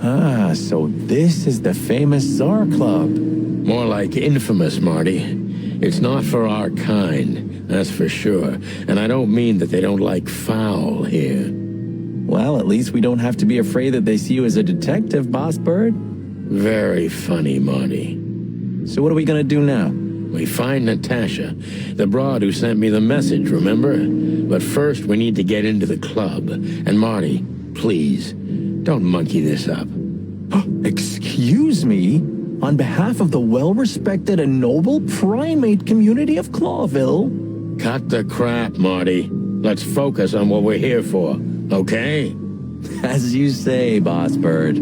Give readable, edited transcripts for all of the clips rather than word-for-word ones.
Ah, so this is the famous Tsar Club. More like infamous, Marty. It's not for our kind, that's for sure. And I don't mean that they don't like foul here. Well, at least we don't have to be afraid that they see you as a detective, Boss Bird. Very funny, Marty. So what are we gonna do now? We find Natasha, the broad who sent me the message, remember? But first we need to get into the club. And Marty, please, don't monkey this up. Excuse me? On behalf of the well-respected and noble primate community of Clawville? Cut the crap, Marty. Let's focus on what we're here for, okay? As you say, Boss Bird.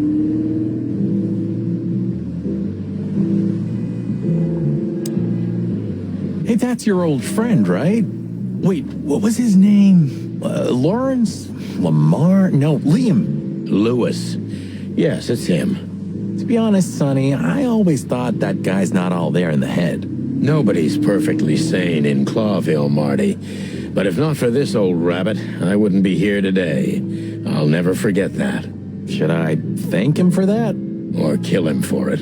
Hey, that's your old friend, right? Wait, what was his name? Lawrence? Lamar? No, Liam. Lewis. Yes, it's him. To be honest, Sonny, I always thought that guy's not all there in the head. Nobody's perfectly sane in Clawville, Marty. But if not for this old rabbit, I wouldn't be here today. I'll never forget that. Should I thank him for that? Or kill him for it.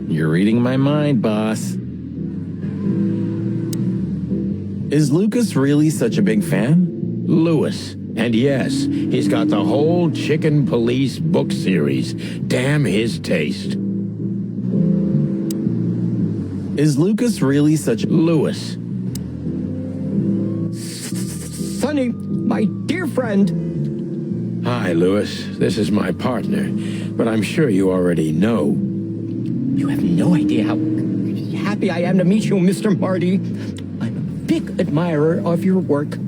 You're reading my mind, boss. Is Lucas really such a big fan? Lewis. And yes, he's got the whole Chicken Police book series. Damn his taste. Is Lucas really such a... Lewis. Sonny, my dear friend. Hi, Lewis. This is my partner. But I'm sure you already know. You have no idea how happy I am to meet you, Mr. Marty. I'm a big admirer of your work.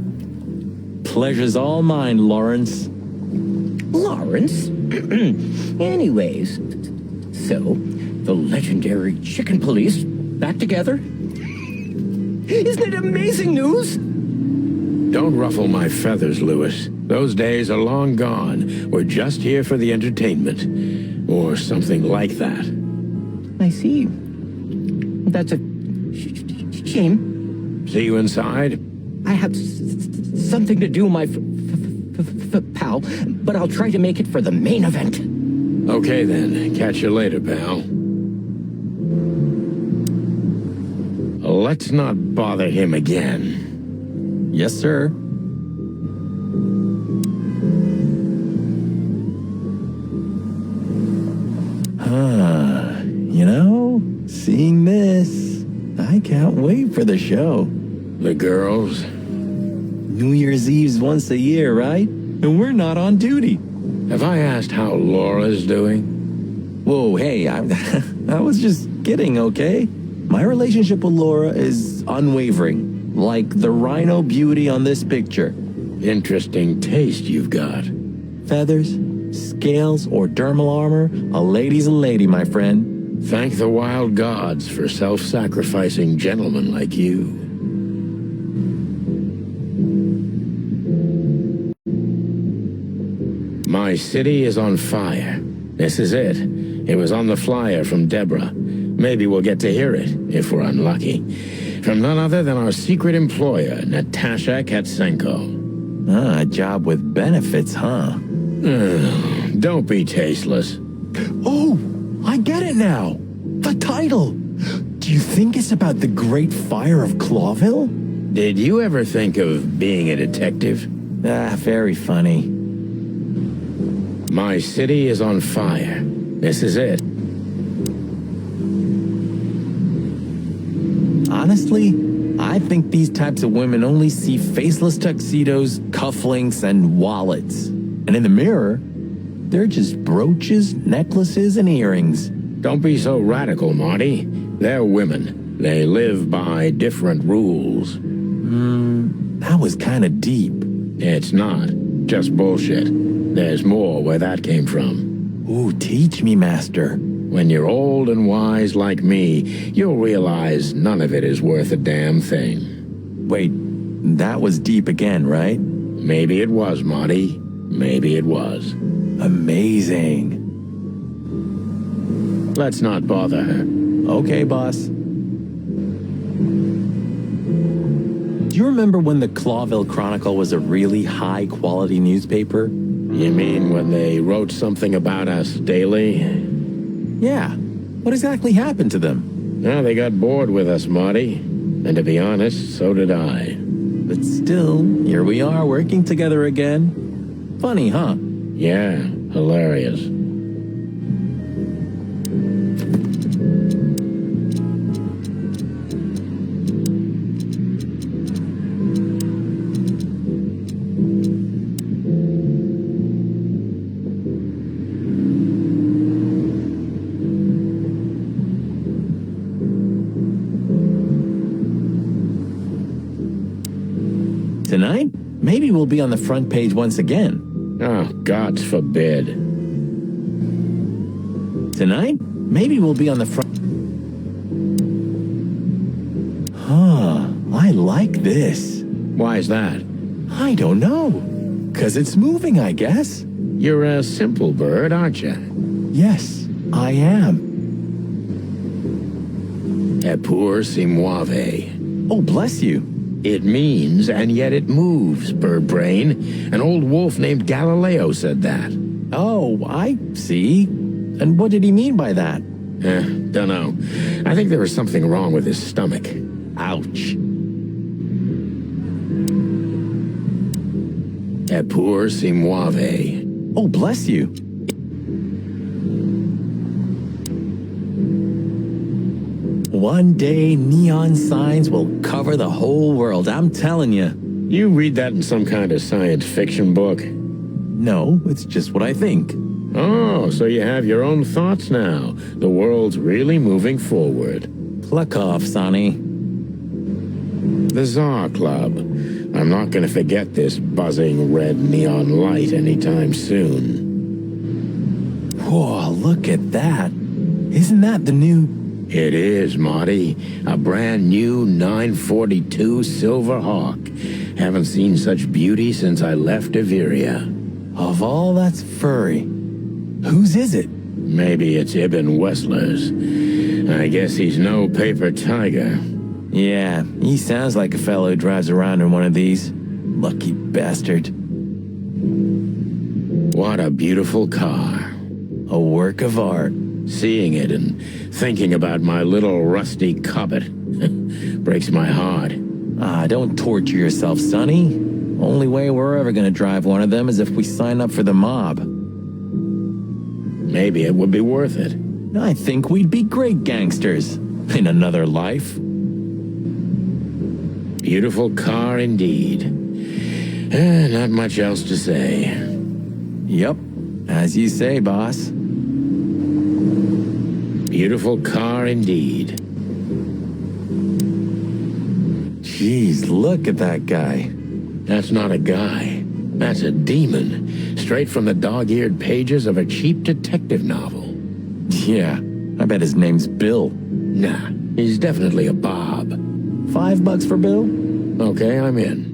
Pleasure's all mine, Lawrence. Lawrence? Anyways, so, the legendary Chicken Police back together? Isn't it amazing news? Don't ruffle my feathers, Lewis. Those days are long gone. We're just here for the entertainment. Or something like that. I see. That's a shame. See you inside? I have something to do, my pal, but I'll try to make it for the main event. Okay then. Catch you later, pal. Let's not bother him again. Yes, sir. You know, seeing this, I can't wait for the show. The girls? New Year's Eve's once a year, right? And we're not on duty. Have I asked how Laura's doing? Whoa, hey, I was just kidding, okay? My relationship with Laura is unwavering, like the rhino beauty on this picture. Interesting taste you've got. Feathers, scales, or dermal armor, a lady's a lady, my friend. Thank the wild gods for self-sacrificing gentlemen like you. My city is on fire. This is it. It was on the flyer from Deborah. Maybe we'll get to hear it, if we're unlucky. From none other than our secret employer, Natasha Katsenko. Ah, a job with benefits, huh? Don't be tasteless. Oh, I get it now. The title. Do you think it's about the Great Fire of Clawville? Did you ever think of being a detective? Ah, very funny. My city is on fire. This is it. Honestly, I think these types of women only see faceless tuxedos, cufflinks, and wallets. And in the mirror, they're just brooches, necklaces, and earrings. Don't be so radical, Marty. They're women. They live by different rules. That was kind of deep. It's not. just bullshit. There's more where that came from. Ooh, teach me, Master. When you're old and wise like me, you'll realize none of it is worth a damn thing. Wait, that was deep again, right? Maybe it was, Marty. Maybe it was. Amazing. Let's not bother her. Okay, boss. Do you remember when the Clawville Chronicle was a really high-quality newspaper? You mean when they wrote something about us daily? Yeah. What exactly happened to them? Well, they got bored with us, Marty. And to be honest, so did I. But still, here we are working together again. Funny, huh? Yeah, hilarious. Tonight, maybe we'll be on the front page once again. Oh, God forbid. Tonight, maybe we'll be on the front... Huh, I like this. Why is that? I don't know. 'Cause it's moving, I guess. You're a simple bird, aren't you? Yes, I am. Epur si muove. Oh, bless you. It means, and yet it moves, bird brain. An old wolf named Galileo said that. Oh, I see. And what did he mean by that? Dunno. I think there was something wrong with his stomach. Ouch. Epur si muove. Oh, bless you. One day, neon signs will cover the whole world, I'm telling you. You read that in some kind of science fiction book? No, it's just what I think. Oh, so you have your own thoughts now. The world's really moving forward. Pluck off, Sonny. The Tsar Club. I'm not going to forget this buzzing red neon light anytime soon. Whoa, look at that. Isn't that the new... It is, Marty. A brand new 942 Silver Hawk. Haven't seen such beauty since I left Averia. Of all that's furry. Whose is it? Maybe it's Ibn Wessler's. I guess he's no paper tiger. Yeah, he sounds like a fellow who drives around in one of these. Lucky bastard. What a beautiful car. A work of art. Seeing it and thinking about my little rusty Cobbett breaks my heart. Ah, don't torture yourself, Sonny. Only way we're ever gonna drive one of them is if we sign up for the mob. Maybe it would be worth it. I think we'd be great gangsters. In another life. Beautiful car indeed. Not much else to say. Yep, as you say, boss. Beautiful car indeed. Jeez, look at that guy. That's not a guy. That's a demon. Straight from the dog-eared pages of a cheap detective novel. Yeah, I bet his name's Bill. Nah, he's definitely a Bob. $5 for Bill? Okay, I'm in.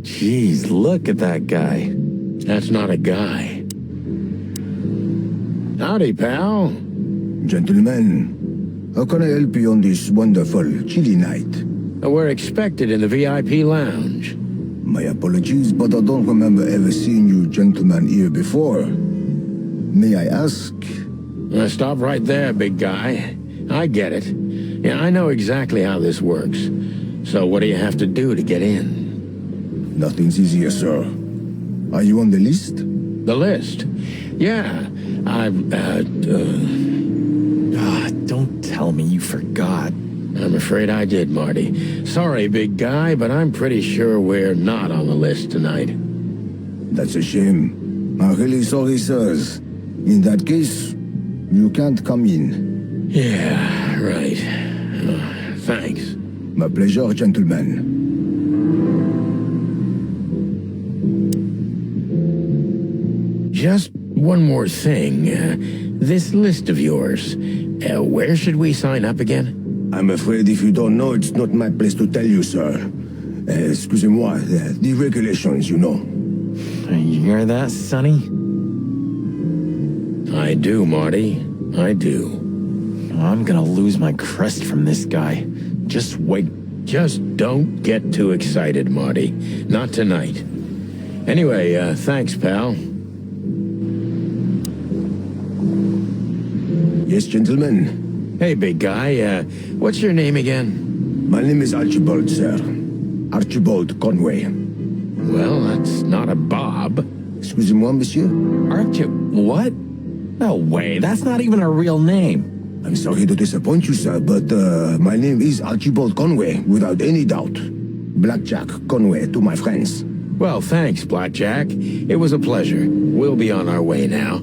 Jeez, look at that guy. That's not a guy. Howdy, pal. Gentlemen, how can I help you on this wonderful, chilly night? We're expected in the VIP lounge. My apologies, but I don't remember ever seeing you gentlemen here before. May I ask? Stop right there, big guy. I get it. Yeah, I know exactly how this works. So what do you have to do to get in? Nothing's easier, sir. Are you on the list? The list? Yeah, Don't tell me you forgot. I'm afraid I did, Marty. Sorry, big guy, but I'm pretty sure we're not on the list tonight. That's a shame. I'm really sorry, sirs. In that case, you can't come in. Yeah, right. Thanks. My pleasure, gentlemen. Just one more thing. This list of yours, where should we sign up again? I'm afraid if you don't know, it's not my place to tell you, sir. Excusez-moi, the regulations, you know. You hear that, Sonny? I do, Marty. I do. I'm gonna lose my crest from this guy. Just wait. Just don't get too excited, Marty. Not tonight. Anyway, thanks, pal. Yes, gentlemen. Hey, big guy, what's your name again? My name is Archibald, sir. Archibald Conway. Well, that's not a Bob. Excusez-moi, monsieur. Aren't you? What? No way. That's not even a real name. I'm sorry to disappoint you, sir, but my name is Archibald Conway, without any doubt. Blackjack Conway to my friends. Well, thanks, Blackjack. It was a pleasure. We'll be on our way now.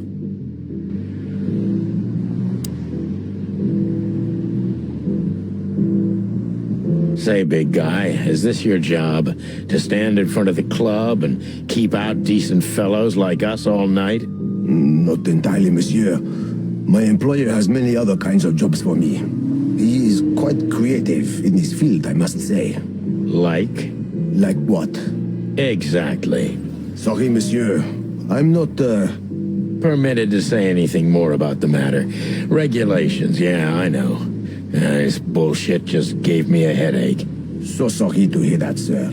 Say, big guy, is this your job? To stand in front of the club and keep out decent fellows like us all night? Not entirely, monsieur. My employer has many other kinds of jobs for me. He is quite creative in his field, I must say. Like? Like what? Exactly. Sorry, monsieur. I'm not, Permitted to say anything more about the matter. Regulations, yeah, I know. This bullshit just gave me a headache. so sorry to hear that, sir.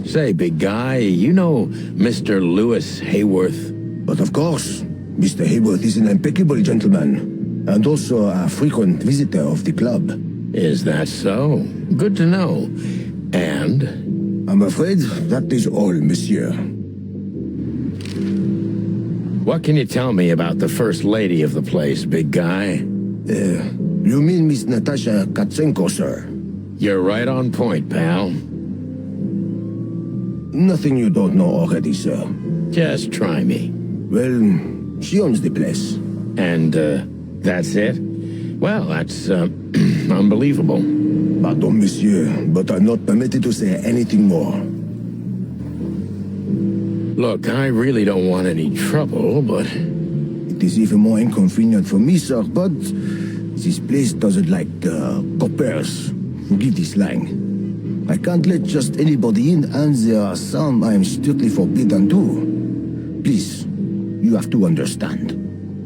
Say, big guy, you know Mr. Lewis Hayworth? But of course, Mr. Hayworth is an impeccable gentleman, and also a frequent visitor of the club. Is that so? Good to know. And? I'm afraid that is all, monsieur. What can you tell me about the first lady of the place, big guy? You mean Miss Natasha Katsenko, sir? You're right on point, pal. Nothing you don't know already, sir. Just try me. Well, she owns the place. And, that's it? Well, that's, unbelievable. Pardon, monsieur, but I'm not permitted to say anything more. Look, I really don't want any trouble, but... It is even more inconvenient for me, sir, but this place doesn't like, coppers who give this line. I can't let just anybody in, and there are some I am strictly forbidden to. Please, you have to understand.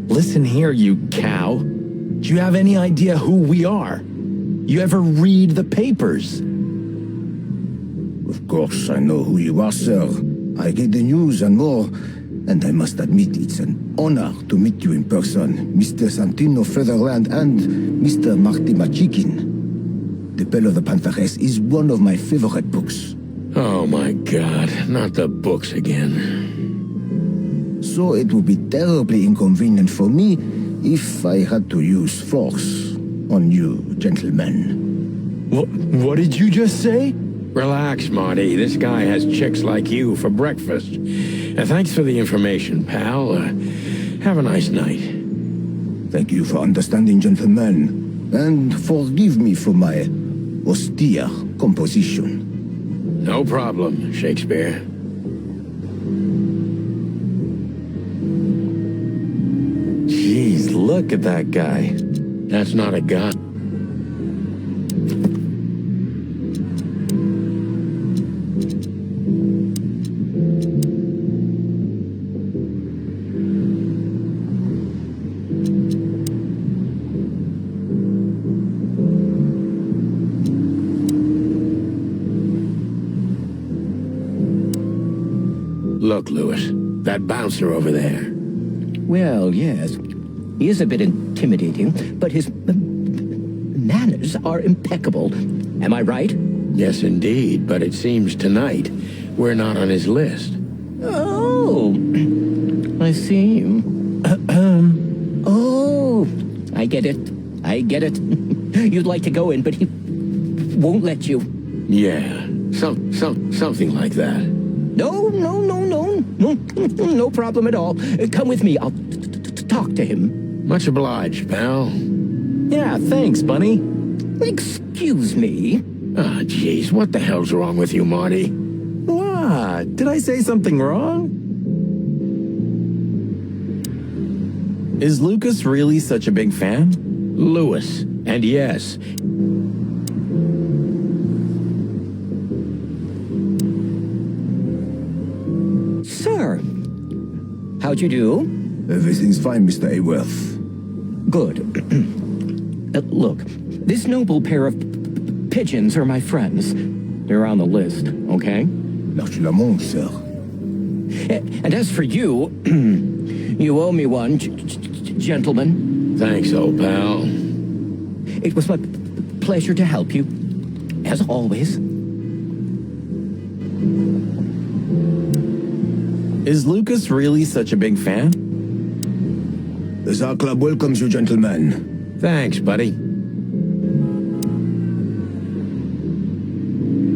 Listen here, you cow. Do you have any idea who we are? You ever read the papers? Of course, I know who you are, sir. I read the news and more, and I must admit it's an honor to meet you in person, Mr. Santino Featherland and Mr. Marty Machikin. The Bell of the Pantheress is one of my favorite books. Oh my God, not the books again. So it would be terribly inconvenient for me if I had to use force on you, gentlemen. What did you just say? Relax, Marty. This guy has chicks like you for breakfast. Thanks for the information, pal. Have a nice night. Thank you for understanding, gentlemen, and forgive me for my austere composition. No problem, Shakespeare. Jeez, look at that guy. That's not a guy. Look, Lewis, that bouncer over there. Well, yes. He is a bit intimidating, but his manners are impeccable. Am I right? Yes, indeed, but it seems tonight we're not on his list. Oh, I see. Oh, I get it. I get it. You'd like to go in, but he won't let you. Yeah, something like that. No problem at all. Come with me. I'll talk to him. Much obliged, pal. Yeah, thanks, Bunny. Excuse me. Ah, jeez, what the hell's wrong with you, Marty? Why? Did I say something wrong? Is Lucas really such a big fan? Lewis, and yes, Sir, how'd you do? Everything's fine, Mr. Ayworth. Good. Look, this noble pair of pigeons are my friends. They're on the list, okay? Merci Lamont, sir. And as for you, you owe me one, gentlemen. thanks, old pal. It was my pleasure to help you, as always. Is Lucas really such a big fan? The Tsar Club welcomes you, gentlemen. Thanks, buddy.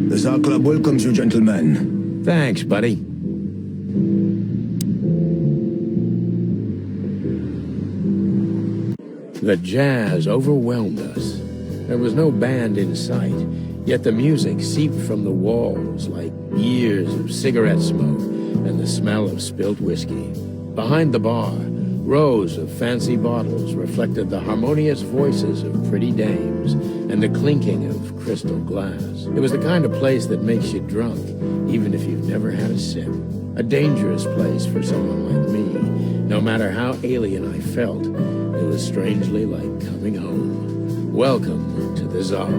The Tsar Club welcomes you, gentlemen. Thanks, buddy. The jazz overwhelmed us. There was no band in sight, yet the music seeped from the walls like years of cigarette smoke and the smell of spilt whiskey. Behind the bar, rows of fancy bottles reflected the harmonious voices of pretty dames and the clinking of crystal glass. It was the kind of place that makes you drunk, even if you've never had a sip. A dangerous place for someone like me. No matter how alien I felt, it was strangely like coming home. Welcome to the Tsar.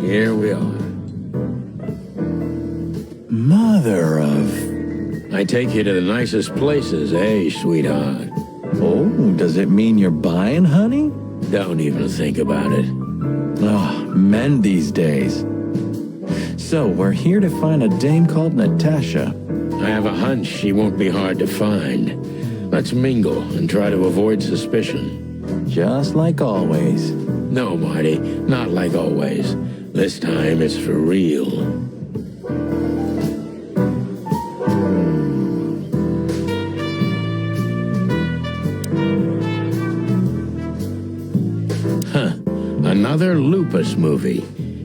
Here we are. Mother of... I take you to the nicest places, eh, sweetheart? Oh, does it mean you're buying, honey? Don't even think about it. Oh, men these days. So, we're here to find a dame called Natasha. I have a hunch she won't be hard to find. Let's mingle and try to avoid suspicion. Just like always. No, Marty, not like always. This time it's for real. Another Lupus movie.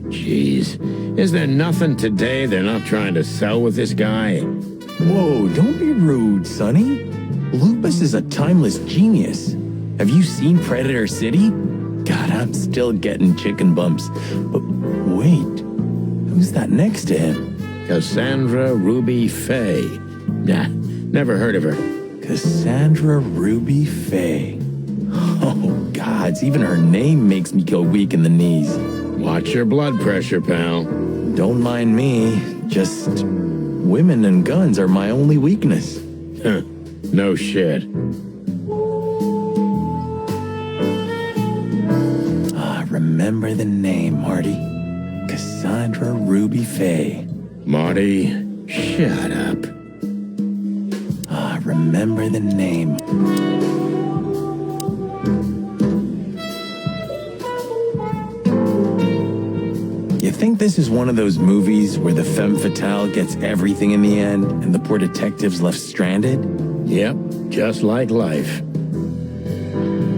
Jeez. Is there nothing today they're not trying to sell with this guy? Whoa, don't be rude, Sonny. Lupus is a timeless genius. Have you seen Predator City? God, I'm still getting chicken bumps. But wait, who's that next to him? Cassandra Ruby Faye. Nah, never heard of her. Cassandra Ruby Faye. Oh, gods, even her name makes me go weak in the knees. Watch your blood pressure, pal. Don't mind me, just women and guns are my only weakness. Huh, no shit. Remember the name, Marty. Cassandra Ruby Faye. Marty, shut up. Remember the name. You think this is one of those movies where the femme fatale gets everything in the end and the poor detective's left stranded? Yep, just like life.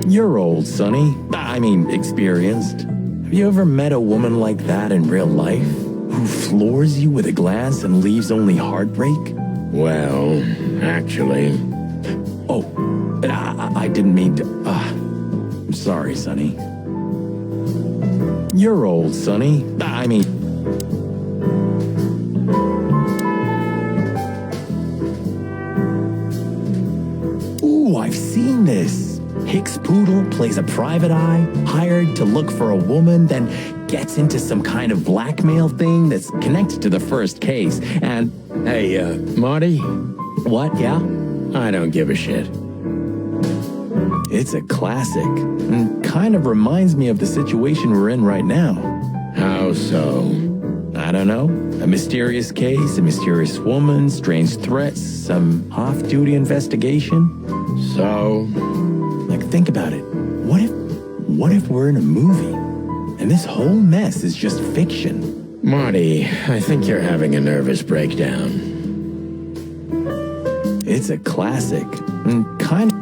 You're old, Sonny. I mean, experienced. Have you ever met a woman like that in real life? Who floors you with a glance and leaves only heartbreak? Well, actually... Oh, I didn't mean to... I'm sorry, Sonny. You're old, Sonny. I mean... Ooh, I've seen this. Hicks Poodle plays a private eye, hired to look for a woman, then gets into some kind of blackmail thing that's connected to the first case, and... Hey, Marty? What, yeah? I don't give a shit. It's a classic, and kind of reminds me of the situation we're in right now. How so? I don't know. A mysterious case, a mysterious woman, strange threats, some off-duty investigation. So? Like, think about it. What if we're in a movie, and this whole mess is just fiction? Marty, I think you're having a nervous breakdown. It's a classic, and kind of...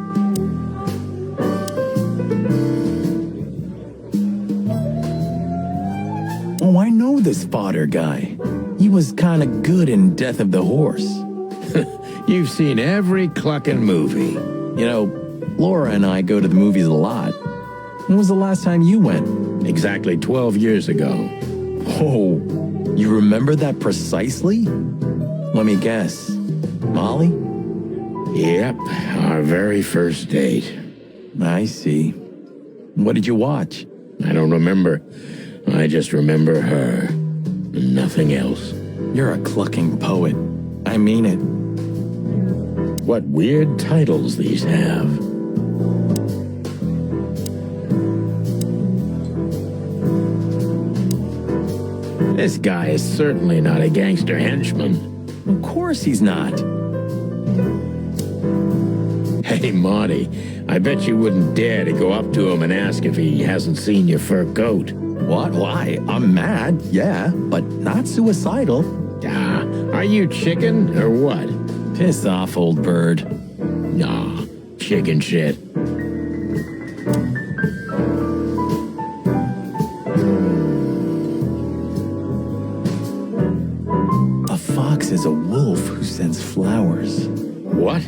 Oh, I know this fodder guy. He was kind of good in Death of the Horse. You've seen every clucking movie. You know, Laura and I go to the movies a lot. When was the last time you went? Exactly 12 years ago. Oh, you remember that precisely? Let me guess. Molly? Yep, our very first date. I see. What did you watch? I don't remember. I just remember her. Nothing else. You're a clucking poet. I mean it. What weird titles these have. This guy is certainly not a gangster henchman. Of course he's not. Hey, Marty, I bet you wouldn't dare to go up to him and ask if he hasn't seen your fur coat. What? Why? I'm mad, yeah, but not suicidal. Ah, are you chicken or what? Piss off, old bird. Nah, chicken shit. A fox is a wolf who sends flowers. What?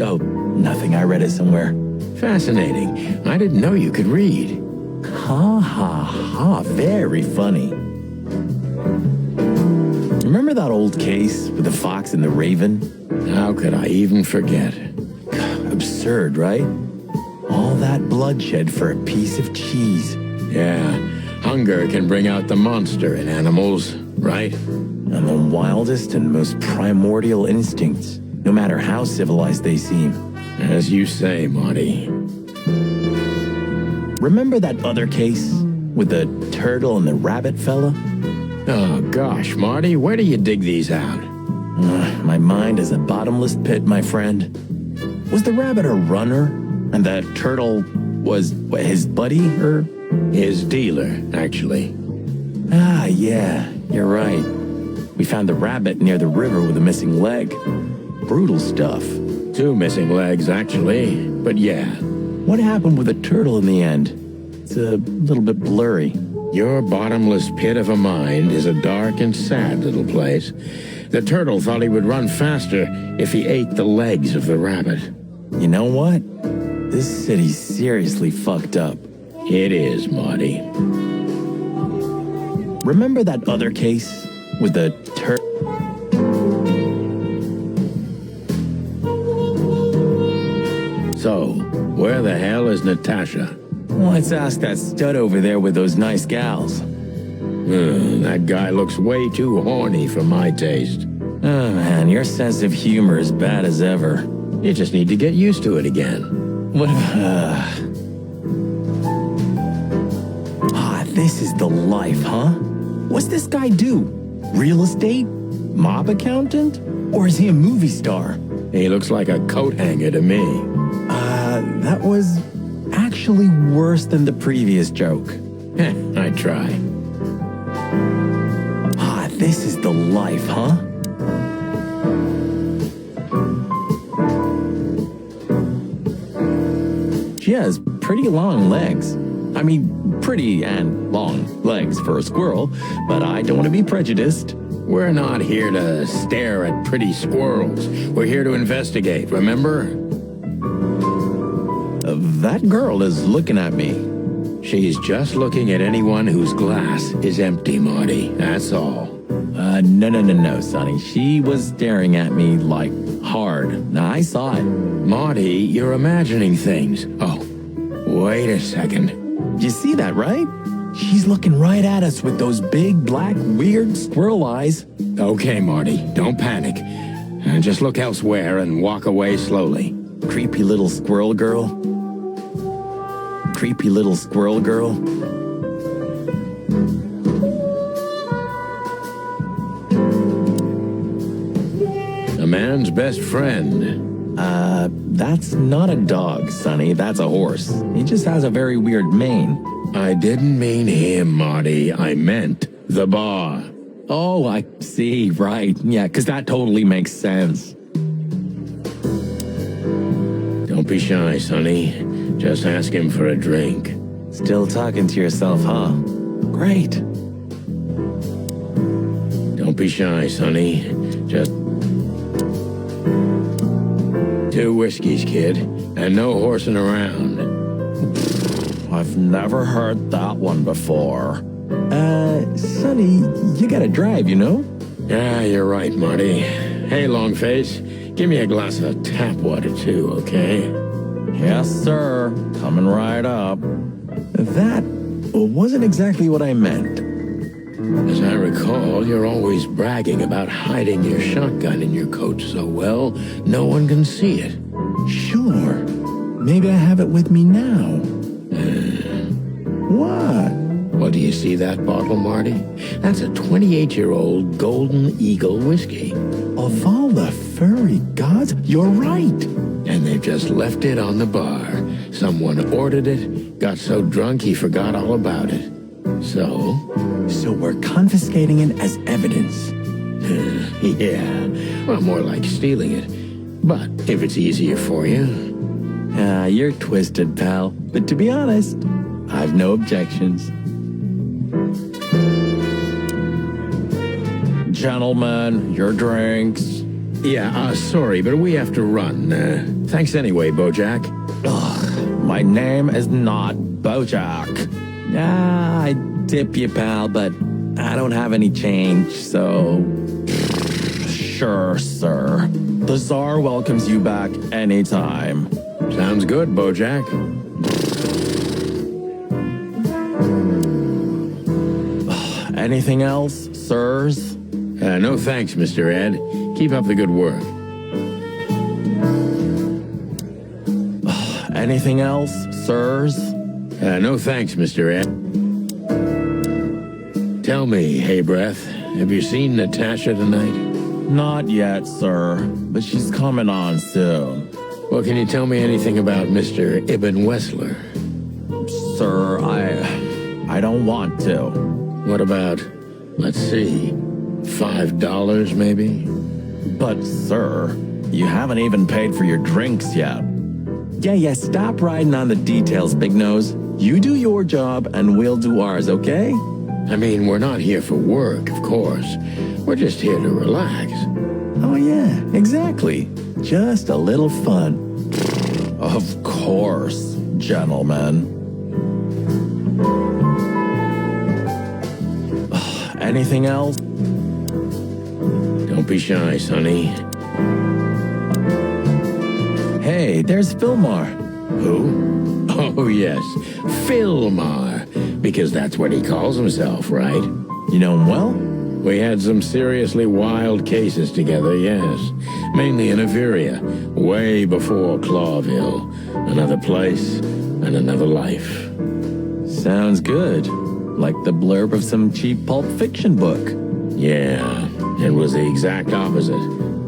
Oh, nothing. I read it somewhere. Fascinating. I didn't know you could read. Ha ha ha. Very funny. Remember that old case with the fox and the raven? How could I even forget? Absurd, right? All that bloodshed for a piece of cheese. Yeah, hunger can bring out the monster in animals, right? And the wildest and most primordial instincts, no matter how civilized they seem. As you say, Marty. Remember that other case with the turtle and the rabbit fella? Oh, gosh, Marty, where do you dig these out? My mind is a bottomless pit, my friend. Was the rabbit a runner? And the turtle was what, his buddy, or? His dealer, actually. Ah, yeah, you're right. We found the rabbit near the river with a missing leg. Brutal stuff. 2 missing legs, actually, but yeah. What happened with the turtle in the end? It's a little bit blurry. Your bottomless pit of a mind is a dark and sad little place. The turtle thought he would run faster if he ate the legs of the rabbit. You know what? This city's seriously fucked up. It is, Marty. Remember that other case with the turtle? So, where the hell is Natasha? Let's ask that stud over there with those nice gals. That guy looks way too horny for my taste. Oh man, your sense of humor is bad as ever. You just need to get used to it again. What this is the life, huh? What's this guy do? Real estate? Mob accountant? Or is he a movie star? He looks like a coat hanger to me. That was actually worse than the previous joke. I try. This is the life, huh? She has pretty long legs. I mean, pretty and long legs for a squirrel, but I don't want to be prejudiced. We're not here to stare at pretty squirrels. We're here to investigate, remember? That girl is looking at me. She's just looking at anyone whose glass is empty, Marty. That's all. No, Sonny. She was staring at me, like, hard. I saw it. Marty, you're imagining things. Oh, wait a second. You see that, right? She's looking right at us with those big, black, weird squirrel eyes. Okay, Marty, don't panic. Just look elsewhere and walk away slowly. Creepy little squirrel girl. Creepy little squirrel girl. A man's best friend. That's not a dog, Sonny. That's a horse. He just has a very weird mane. I didn't mean him, Marty. I meant the bar. Oh, I see. Right. Yeah, because that totally makes sense. Don't be shy, Sonny. Just ask him for a drink. Still talking to yourself, huh? Great. Don't be shy, Sonny. Just 2 whiskeys, kid, and no horsing around. I've never heard that one before. Sonny, you gotta drive, you know? Yeah, you're right, Marty. Hey, Longface, give me a glass of tap water, too, okay? Yes, sir. Coming right up. That wasn't exactly what I meant. As I recall, you're always bragging about hiding your shotgun in your coat so well, no one can see it. Sure. Maybe I have it with me now. What? Well, do you see that bottle, Marty? That's a 28-year-old Golden Eagle whiskey. Of all the furry gods, you're right. And they've just left it on the bar. Someone ordered it, got so drunk he forgot all about it. So? So we're confiscating it as evidence. Yeah, well, more like stealing it. But if it's easier for you. You're twisted, pal. But to be honest, I've no objections. Gentlemen, your drinks. Yeah, sorry, but we have to run. Thanks anyway, Bojack. Ugh, my name is not Bojack. I tip you, pal, but I don't have any change, so... Sure, sir. The Tsar welcomes you back anytime. Sounds good, Bojack. Anything else, sirs? No thanks, Mr. Ed. Keep up the good work. Anything else, sirs? No thanks, Mr. Ed. Tell me, hey breath, have you seen Natasha tonight? Not yet, sir, but she's coming on soon. Well, can you tell me anything about Mr. Ibn Wessler? Sir, I don't want to. What about, let's see, $5 maybe? But, sir, you haven't even paid for your drinks yet. Yeah, stop riding on the details, Big Nose. You do your job, and we'll do ours, okay? I mean, we're not here for work, of course. We're just here to relax. Oh, yeah, exactly. Just a little fun. Of course, gentlemen. Anything else? Don't be shy, Sonny. Hey, there's Philmar. Who? Oh, yes, Philmar. Because that's what he calls himself, right? You know him well? We had some seriously wild cases together, yes. Mainly in Averia, way before Clawville. Another place and another life. Sounds good. Like the blurb of some cheap Pulp Fiction book. Yeah, it was the exact opposite.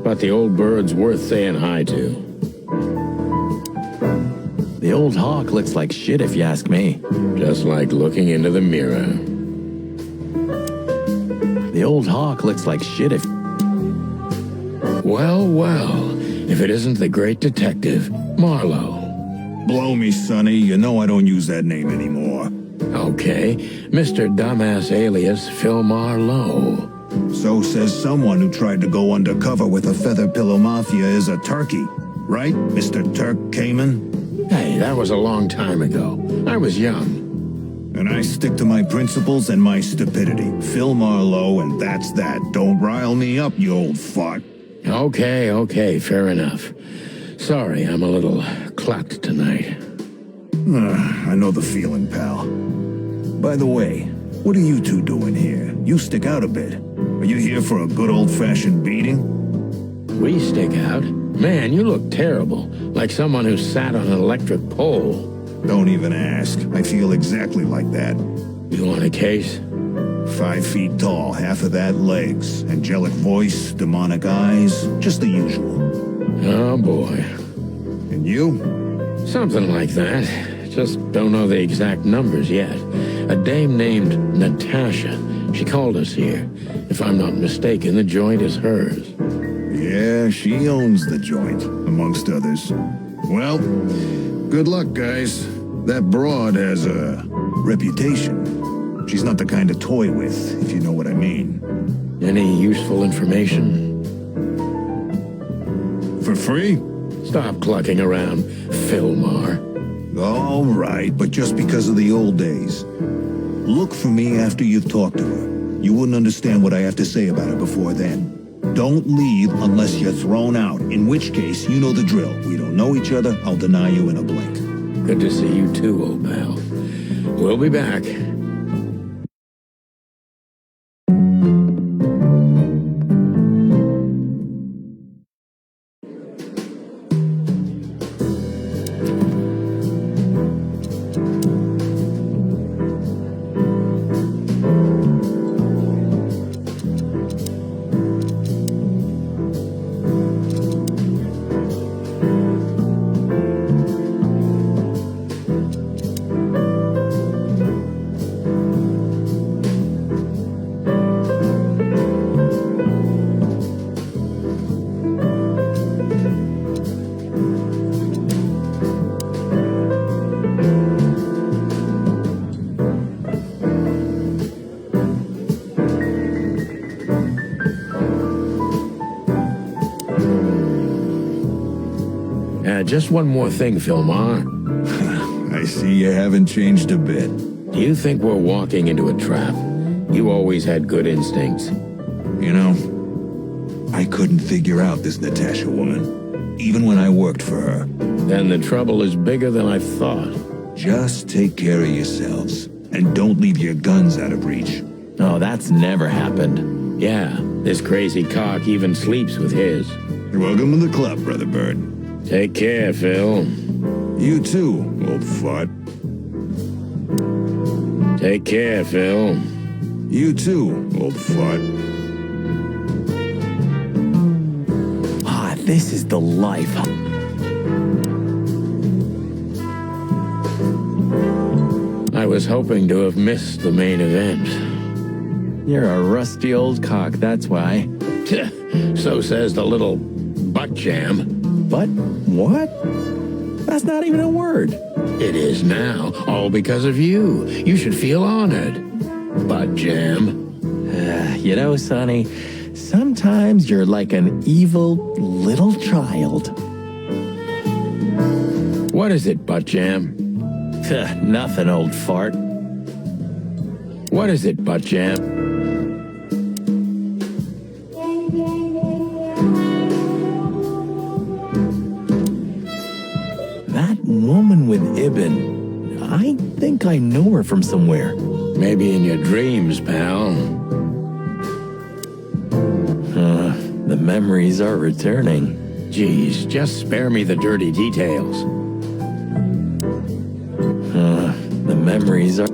But the old bird's worth saying hi to. The old hawk looks like shit if you ask me. Just like looking into the mirror. The old hawk looks like shit if... Well, if it isn't the great detective, Marlowe. Blow me, Sonny. You know I don't use that name anymore. Okay, Mr. Dumbass alias Phil Marlowe. So says someone who tried to go undercover with a Feather Pillow Mafia is a turkey. Right, Mr. Turk Cayman? Hey, that was a long time ago. I was young. And I stick to my principles and my stupidity. Phil Marlowe, and that's that. Don't rile me up, you old fart. Okay, fair enough. Sorry, I'm a little clucked tonight. I know the feeling, pal. By the way, what are you two doing here? You stick out a bit. Are you here for a good old-fashioned beating? We stick out? Man, you look terrible. Like someone who sat on an electric pole. Don't even ask. I feel exactly like that. You want a case? 5 feet tall, half of that legs. Angelic voice, demonic eyes. Just the usual. Oh, boy. And you? Something like that. Just don't know the exact numbers yet. A dame named Natasha. She called us here. If I'm not mistaken, the joint is hers. Yeah, she owns the joint, amongst others. Well, good luck, guys. That broad has a reputation. She's not the kind to toy with, if you know what I mean. Any useful information? For free? Stop clucking around, Philmar. All right, but just because of the old days. Look for me after you've talked to her. You wouldn't understand what I have to say about her before then. Don't leave unless you're thrown out, in which case, you know the drill. We don't know each other, I'll deny you in a blink. Good to see you too, old pal. We'll be back. Just one more thing, Philmar. I see you haven't changed a bit. Do you think we're walking into a trap? You always had good instincts. You know, I couldn't figure out this Natasha woman, even when I worked for her. Then the trouble is bigger than I thought. Just take care of yourselves, and don't leave your guns out of reach. Oh, that's never happened. Yeah, this crazy cock even sleeps with his. Welcome to the club, Brother Bird. Take care, Phil. You too, old fart. Take care, Phil. You too, old fart. Ah, this is the life. I was hoping to have missed the main event. You're a rusty old cock, that's why. So says the little butt jam. But what? That's not even a word. It is now, all because of you. You should feel honored. Butt jam. You know, Sonny, sometimes you're like an evil little child. What is it, butt jam? Nothing, old fart. What is it, butt jam? Woman with Ibn. I think I know her from somewhere. Maybe in your dreams, pal. The memories are returning. Geez, just spare me the dirty details. The memories are...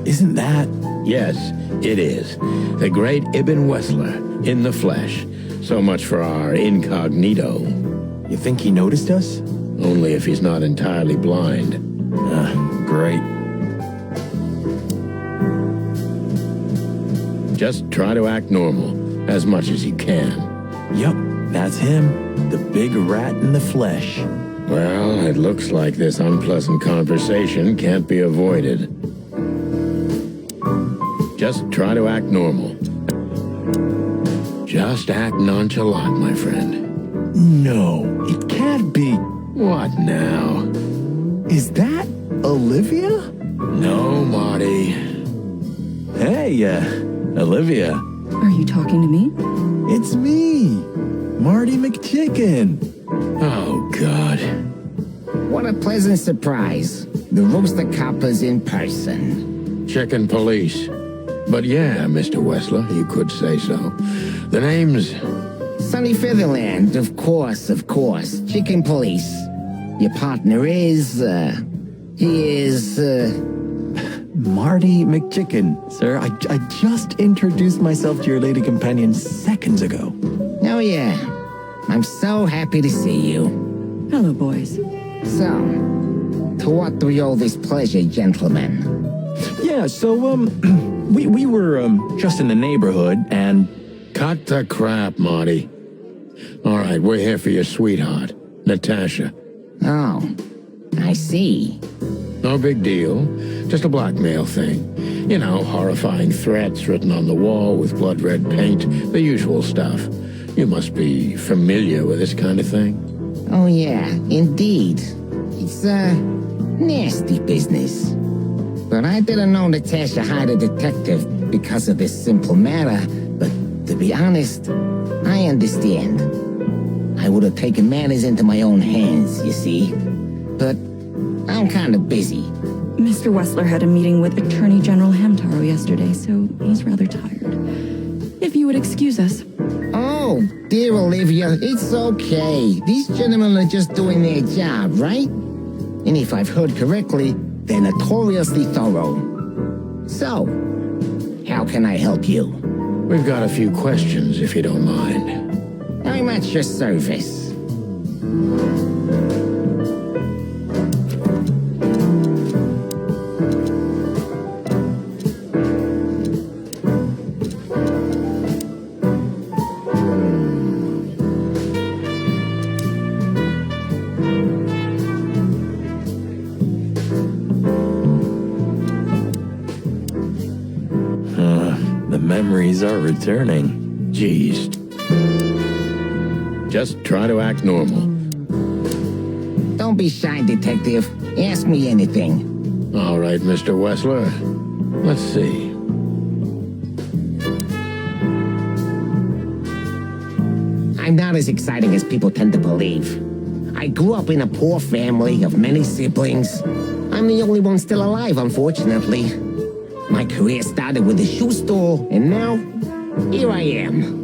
Isn't that... Yes, it is. The great Ibn Wessler, in the flesh. So much for our incognito. You think he noticed us? Only if he's not entirely blind. Great. Just try to act normal, as much as you can. Yup, that's him. The big rat in the flesh. Well, it looks like this unpleasant conversation can't be avoided. Just try to act normal. Just act nonchalant, my friend. No, it can't be. What now? Is that Olivia? No, Marty. Hey, Olivia. Are you talking to me? It's me, Marty McChicken. Oh, God. What a pleasant surprise. The Rooster Copper's in person. Chicken police. But yeah, Mr. Wessler, you could say so. The name's... Sonny Featherland, of course. Chicken Police. Your partner is, he is, Marty McChicken, sir. I just introduced myself to your lady companion seconds ago. Oh yeah. I'm so happy to see you. Hello, boys. So, to what do we owe this pleasure, gentlemen? Yeah, so, we were, just in the neighborhood, and... Cut the crap, Marty. All right, we're here for your sweetheart, Natasha. Oh, I see. No big deal. Just a blackmail thing. You know, horrifying threats written on the wall with blood-red paint, the usual stuff. You must be familiar with this kind of thing. Oh yeah, indeed. It's nasty business. But I didn't know Natasha hired a detective because of this simple matter. But to be honest, I understand. I would have taken matters into my own hands, you see. But I'm kind of busy. Mr. Wessler had a meeting with Attorney General Hamtaro yesterday, so he's rather tired. If you would excuse us. Oh, dear Olivia, it's okay. These gentlemen are just doing their job, right? And if I've heard correctly, they're notoriously thorough. So, how can I help you? We've got a few questions, if you don't mind. I'm at your service. Memories are returning. Jeez. Just try to act normal. Don't be shy, detective. Ask me anything. All right, Mr. Wessler. Let's see. I'm not as exciting as people tend to believe. I grew up in a poor family of many siblings. I'm the only one still alive, unfortunately. My career started with a shoe store, and now, here I am.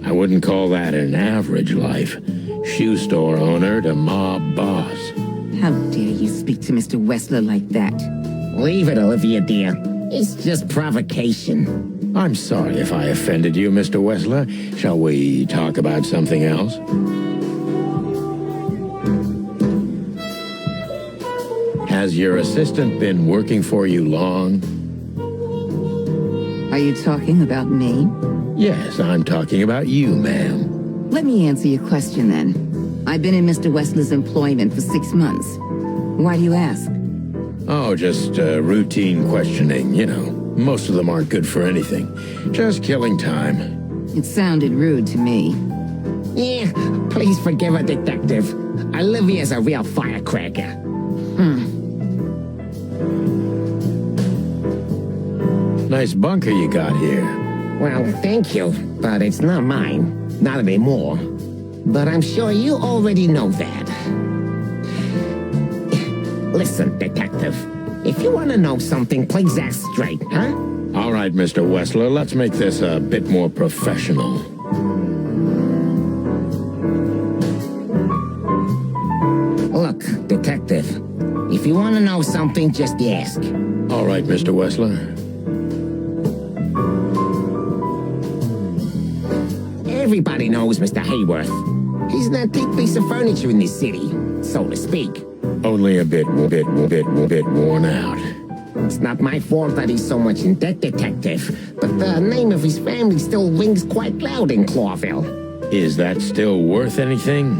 I wouldn't call that an average life. Shoe store owner to mob boss. How dare you speak to Mr. Wessler like that? Leave it, Olivia, dear. It's just provocation. I'm sorry if I offended you, Mr. Wessler. Shall we talk about something else? Has your assistant been working for you long? Are you talking about me? Yes, I'm talking about you, ma'am. Let me answer your question then. I've been in Mr. Wessler's employment for 6 months. Why do you ask? Oh, just routine questioning, you know. Most of them aren't good for anything. Just killing time. It sounded rude to me. Yeah, please forgive a detective. Olivia's a real firecracker. Nice bunker you got here. Well, thank you, but it's not mine. Not anymore. But I'm sure you already know that. Listen, detective. If you want to know something, please ask straight, huh? All right, Mr. Wessler, let's make this a bit more professional. Look, detective. If you want to know something, just ask. All right, Mr. Wessler. Everybody knows Mr. Hayworth. He's an antique piece of furniture in this city, so to speak. Only a bit worn out. It's not my fault that he's so much in debt, detective, but the name of his family still rings quite loud in Clawville. Is that still worth anything?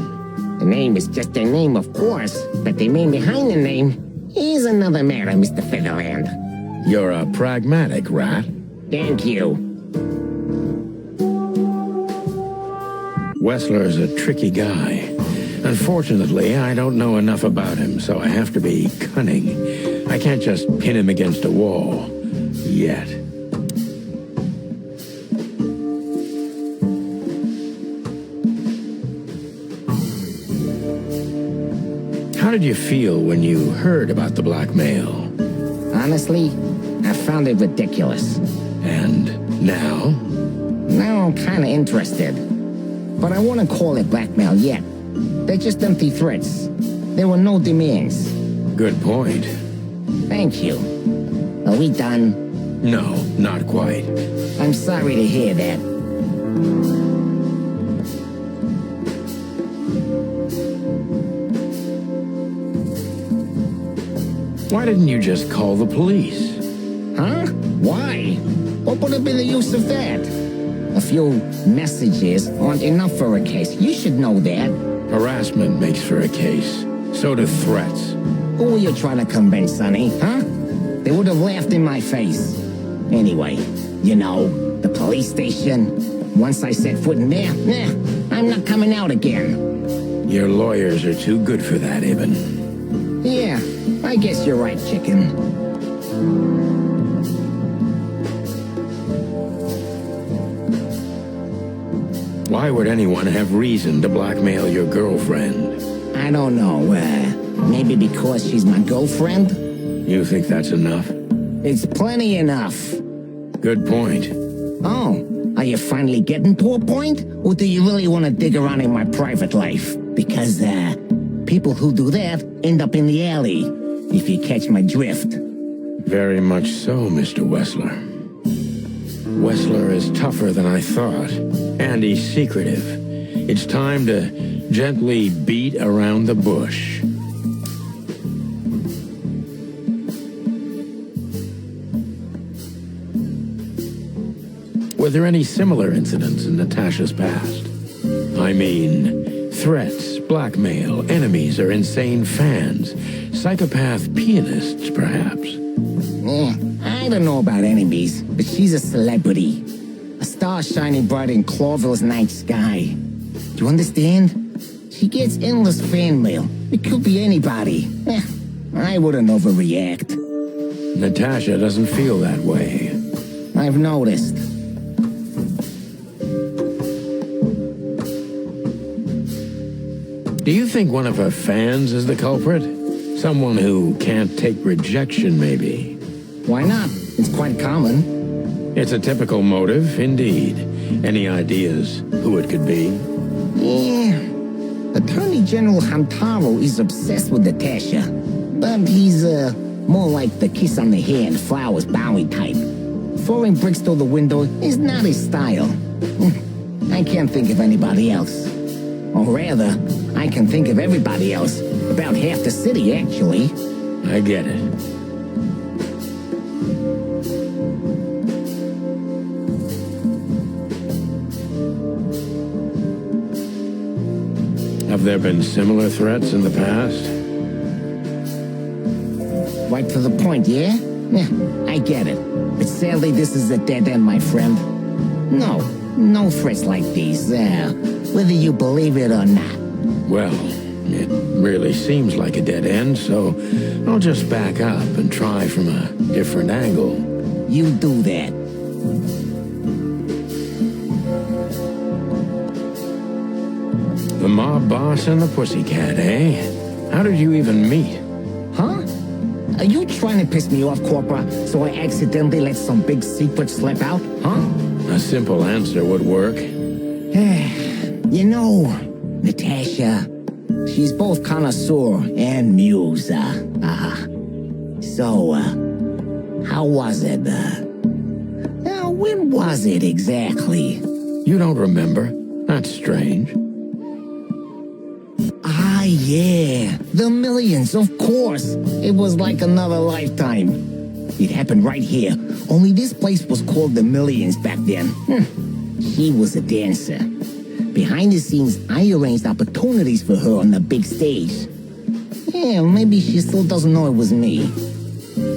The name is just their name, of course, but the man behind the name is another matter, Mr. Featherland. You're a pragmatic rat. Thank you. Wessler's a tricky guy. Unfortunately, I don't know enough about him, so I have to be cunning. I can't just pin him against a wall. Yet. How did you feel when you heard about the blackmail? Honestly, I found it ridiculous. And now? Now I'm kind of interested. But I wouldn't call it blackmail yet. They're just empty threats. There were no demands. Good point. Thank you. Are we done? No, not quite. I'm sorry to hear that. Why didn't you just call the police? Huh? Why? What would have been the use of that? A few messages aren't enough for a case. You should know that. Harassment makes for a case. So do threats. Who are you trying to convince, Sonny? Huh? They would have laughed in my face. Anyway, you know, the police station. Once I set foot in there, I'm not coming out again. Your lawyers are too good for that, Ibn. Yeah, I guess you're right, chicken. Why would anyone have reason to blackmail your girlfriend? I don't know, maybe because she's my girlfriend? You think that's enough? It's plenty enough. Good point. Oh, are you finally getting to a point? Or do you really want to dig around in my private life? Because, people who do that end up in the alley, if you catch my drift. Very much so, Mr. Wessler. Wessler is tougher than I thought, and he's secretive. It's time to gently beat around the bush. Were there any similar incidents in Natasha's past? I mean, threats, blackmail, enemies, or insane fans. Psychopath pianists, perhaps. I don't know about enemies, but she's a celebrity. A star shining bright in Clawville's night sky. Do you understand? She gets endless fan mail. It could be anybody. I wouldn't overreact. Natasha doesn't feel that way. I've noticed. Do you think one of her fans is the culprit? Someone who can't take rejection, maybe? Why not? It's quite common. It's a typical motive, indeed. Any ideas who it could be? Yeah. Attorney General Hamtaro is obsessed with Natasha. But he's, more like the kiss on the hand, flowers bowing type. Throwing bricks through the window is not his style. I can't think of anybody else. Or rather, I can think of everybody else. About half the city, actually. I get it. Have there been similar threats in the past? Right to the point, yeah? I get it. But sadly, this is a dead end, my friend. No threats like these, whether you believe it or not. Well, it really seems like a dead end, so I'll just back up and try from a different angle. You do that. The mob boss and the pussycat, eh? How did you even meet? Huh? Are you trying to piss me off, Corpora, so I accidentally let some big secret slip out, huh? A simple answer would work. You know, Natasha, she's both connoisseur and muse. So, how was it? When was it exactly? You don't remember? That's strange. Ah, yeah. The Millions, of course. It was like another lifetime. It happened right here. Only this place was called the Millions back then. She was a dancer. Behind the scenes, I arranged opportunities for her on the big stage. Yeah, maybe she still doesn't know it was me.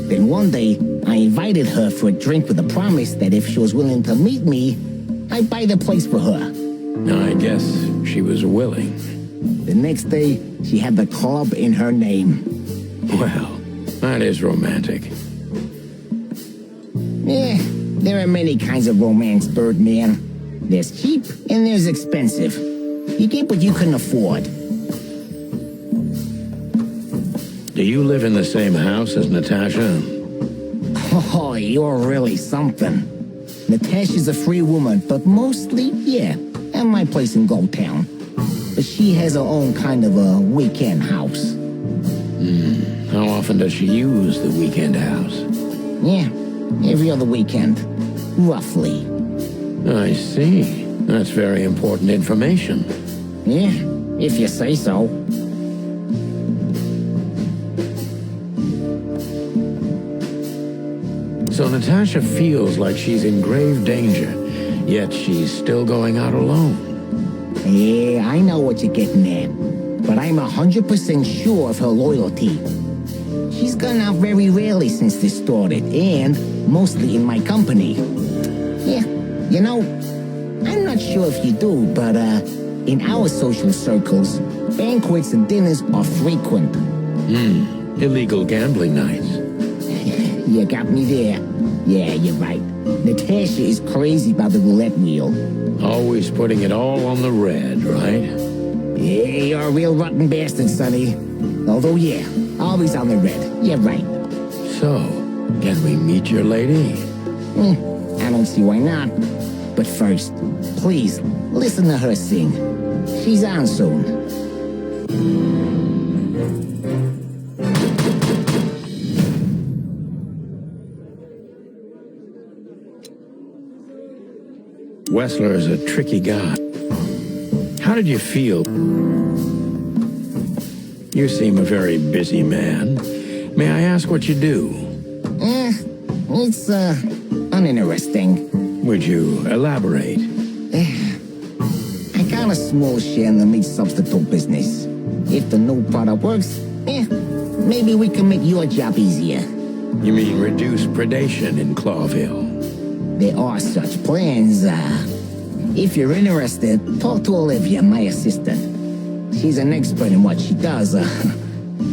Then one day, I invited her for a drink with a promise that if she was willing to meet me, I'd buy the place for her. I guess she was willing. The next day, she had the club in her name. Well, that is romantic. Yeah, there are many kinds of romance, Birdman. There's cheap and there's expensive. You get what you can afford. Do you live in the same house as Natasha? Oh, you're really something. Natasha's a free woman, but mostly, yeah, at my place in Gold Town. But she has her own kind of a weekend house. How often does she use the weekend house? Yeah, every other weekend, roughly. I see. That's very important information. Yeah, if you say so. So Natasha feels like she's in grave danger, yet she's still going out alone. Yeah, I know what you're getting at. But I'm 100% sure of her loyalty. She's gone out very rarely since this started, and mostly in my company. Yeah, you know, I'm not sure if you do, but in our social circles, banquets and dinners are frequent. Illegal gambling nights. You got me there. Yeah, you're right. Natasha is crazy about the roulette wheel. Always putting it all on the red, right? Yeah, you're a real rotten bastard, Sonny. Although, yeah, always on the red. You're right. So, can we meet your lady? I don't see why not. But first, please, listen to her sing. She's on soon. Wessler is a tricky guy. How did you feel? You seem a very busy man. May I ask what you do? It's, uninteresting. Would you elaborate? I got a small share in the meat substitute business. If the new product works, maybe we can make your job easier. You mean reduce predation in Clawville? There are such plans. If you're interested, talk to Olivia, my assistant. She's an expert in what she does,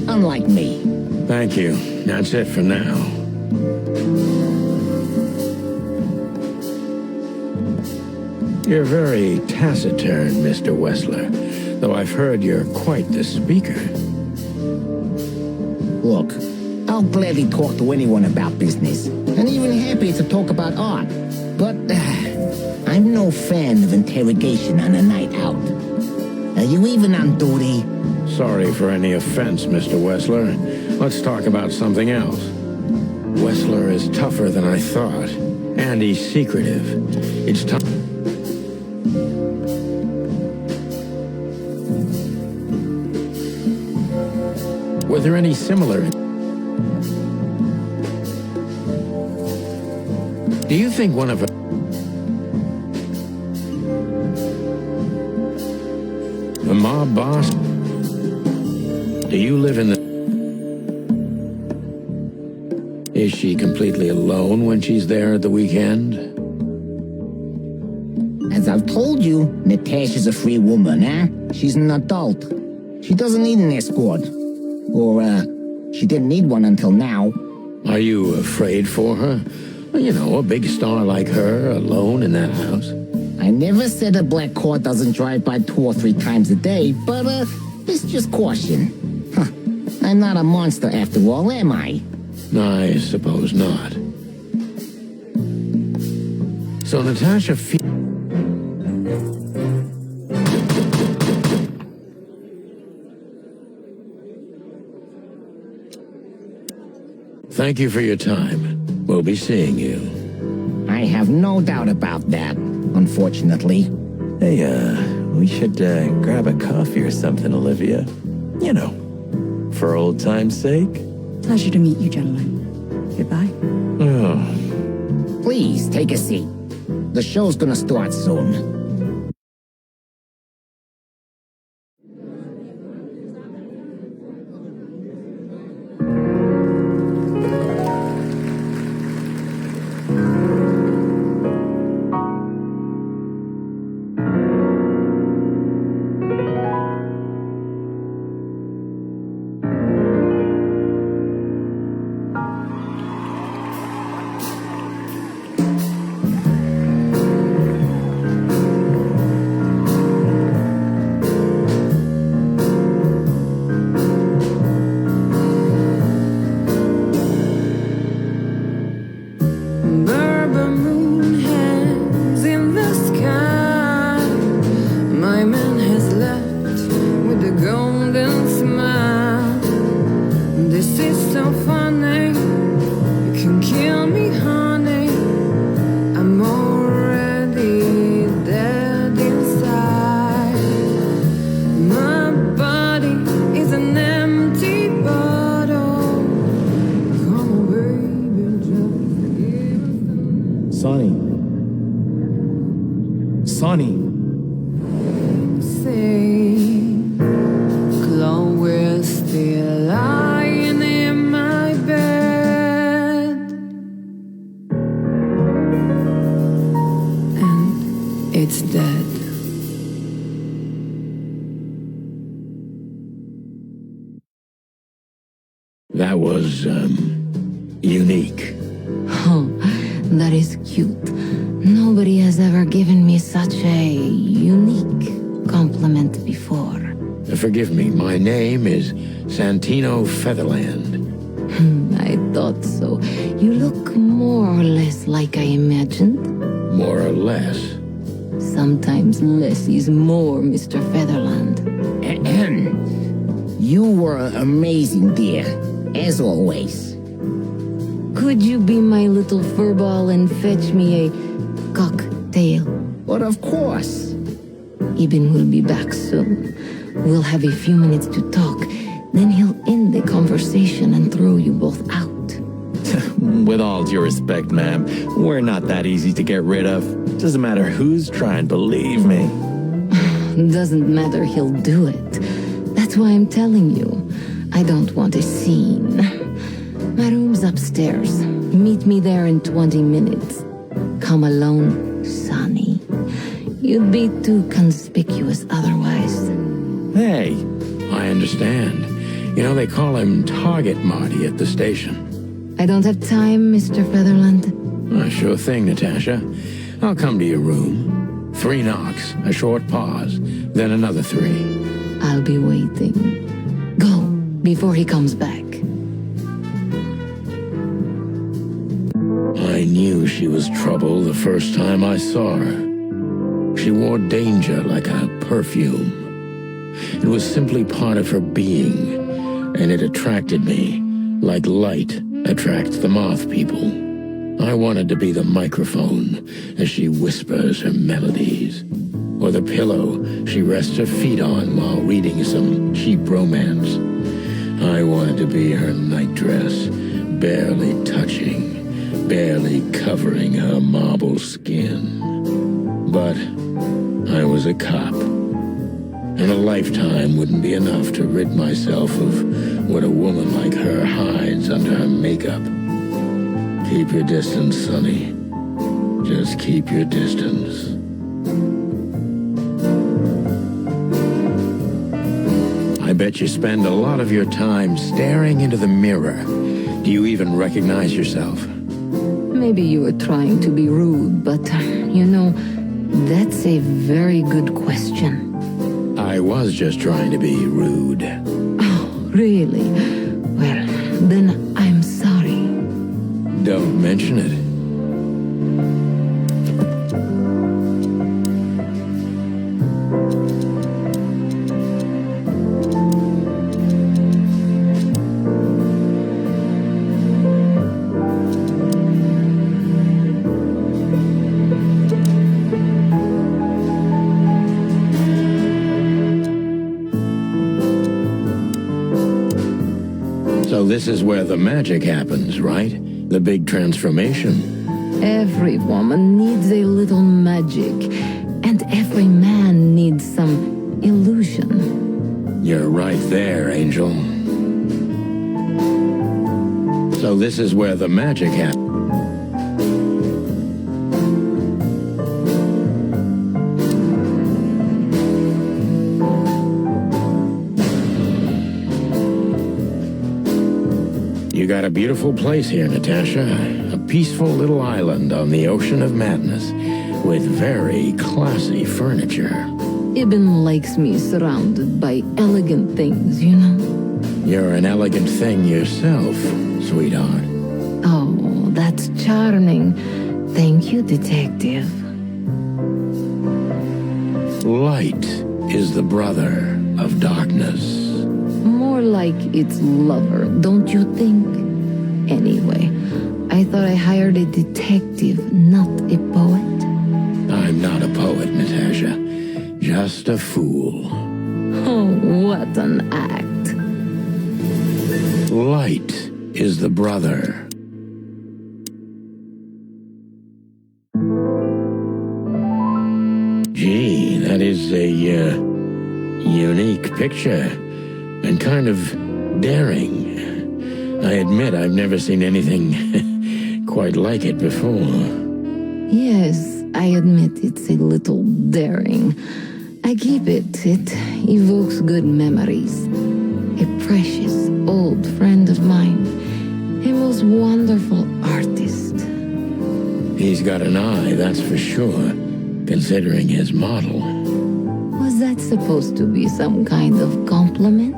unlike me. Thank you. That's it for now. You're very taciturn, Mr. Wessler, though I've heard you're quite the speaker. Look, I'll gladly talk to anyone about business, and even happy to talk about art. But I'm no fan of interrogation on a night out. Are you even on duty? Sorry for any offense, Mr. Wessler. Let's talk about something else. Wessler is tougher than I thought, and he's secretive. It's time. Were there any similar? Do you think one of the mob boss? Do you live in the... Is she completely alone when she's there at the weekend? As I've told you, Natasha's a free woman, huh? She's an adult. She doesn't need an escort. Or, she didn't need one until now. Are you afraid for her? Well, you know, a big star like her, alone in that house. I never said a black car doesn't drive by 2 or 3 times a day, but, it's just caution. Huh. I'm not a monster after all, am I? I suppose not. So Natasha Thank you for your time. We'll be seeing you. I have no doubt about that, unfortunately. Hey, we should grab a coffee or something, Olivia. You know, for old time's sake. Pleasure to meet you, gentlemen. Goodbye. Oh. Please, take a seat. The show's gonna start soon. Good. That was, unique. Oh, that is cute. Nobody has ever given me such a unique compliment before. Forgive me, my name is Santino Featherland. I thought so. You look more or less like I imagined. More or less. Sometimes less is more, Mr. Featherland. Ahem. You were amazing, dear, as always. Could you be my little furball and fetch me a cocktail? But of course. Ibn will be back soon. We'll have a few minutes to talk. Then he'll end the conversation and throw you both out. With all due respect, ma'am, we're not that easy to get rid of. Doesn't matter who's trying, believe me. Doesn't matter, he'll do it. That's why I'm telling you. I don't want a scene. My room's upstairs. Meet me there in 20 minutes. Come alone, Sonny. You'd be too conspicuous otherwise. Hey, I understand. You know, they call him Target Marty at the station. I don't have time, Mr. Featherland. Sure thing, Natasha. I'll come to your room. 3 knocks, a short pause, then another 3. I'll be waiting. Go, before he comes back. I knew she was trouble the first time I saw her. She wore danger like a perfume. It was simply part of her being, and it attracted me, like light attracts the moth people. I wanted to be the microphone as she whispers her melodies, or the pillow she rests her feet on while reading some cheap romance. I wanted to be her nightdress, barely touching, barely covering her marble skin. But I was a cop, and a lifetime wouldn't be enough to rid myself of what a woman like her hides under her makeup. Keep your distance, Sonny. Just keep your distance. I bet you spend a lot of your time staring into the mirror. Do you even recognize yourself? Maybe you were trying to be rude, but, you know, that's a very good question. I was just trying to be rude. Oh, really? Well, then I'm sorry. Don't mention it. So this is where the magic happens, right? The big transformation. Every woman needs a little magic, and every man needs some illusion. You're right there, Angel. So this is where the magic happens. You got a beautiful place here, Natasha. A peaceful little island on the ocean of madness with very classy furniture. Ibn likes me surrounded by elegant things, you know? You're an elegant thing yourself, sweetheart. Oh, that's charming. Thank you, detective. Light is the brother of darkness. More like its lover, don't you think? Anyway, I thought I hired a detective, not a poet. I'm not a poet, Natasha. Just a fool. Oh, what an act. Light is the brother. Gee, that is a, unique picture. And kind of daring. I admit I've never seen anything quite like it before. Yes, I admit it's a little daring. I keep it. It evokes good memories. A precious old friend of mine. A most wonderful artist. He's got an eye, that's for sure, considering his model. Was that supposed to be some kind of compliment?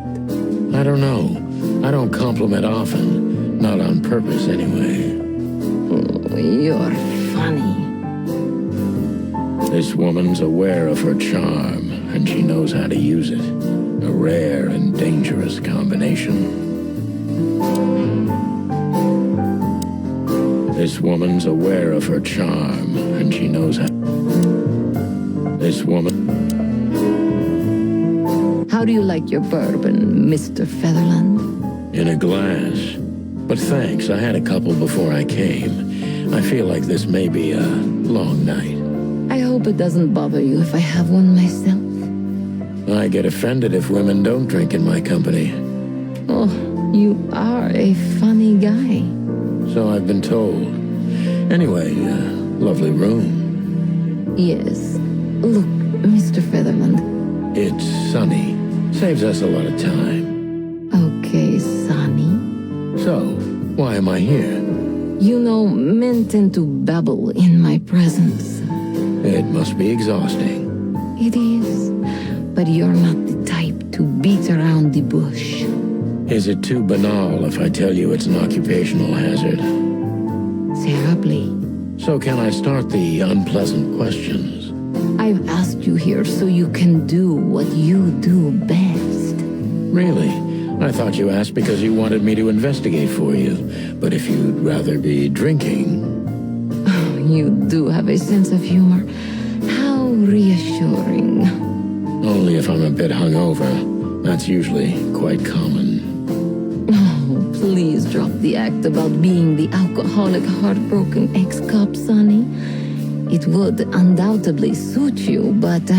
I don't know. I don't compliment often. Not on purpose, anyway. Oh, you're funny. This woman's aware of her charm, and she knows how to use it. A rare and dangerous combination. This woman's aware of her charm, and she knows how... This woman... How do you like your bourbon, Mr. Featherland? In a glass. But thanks, I had a couple before I came. I feel like this may be a long night. I hope it doesn't bother you if I have one myself. I get offended if women don't drink in my company. Oh, you are a funny guy. So I've been told. Anyway, lovely room. Yes. Look, Mr. Featherland. It's sunny. Saves us a lot of time. Okay, Sonny. So, why am I here? You know, men tend to babble in my presence. It must be exhausting. It is. But you're not the type to beat around the bush. Is it too banal if I tell you it's an occupational hazard? Terribly. So can I start the unpleasant questions? I've asked you here so you can do what you do best. Really? I thought you asked because you wanted me to investigate for you. But if you'd rather be drinking... You do have a sense of humor. How reassuring. Only if I'm a bit hungover. That's usually quite common. Oh, please drop the act about being the alcoholic, heartbroken ex-cop, Sonny. It would undoubtedly suit you, but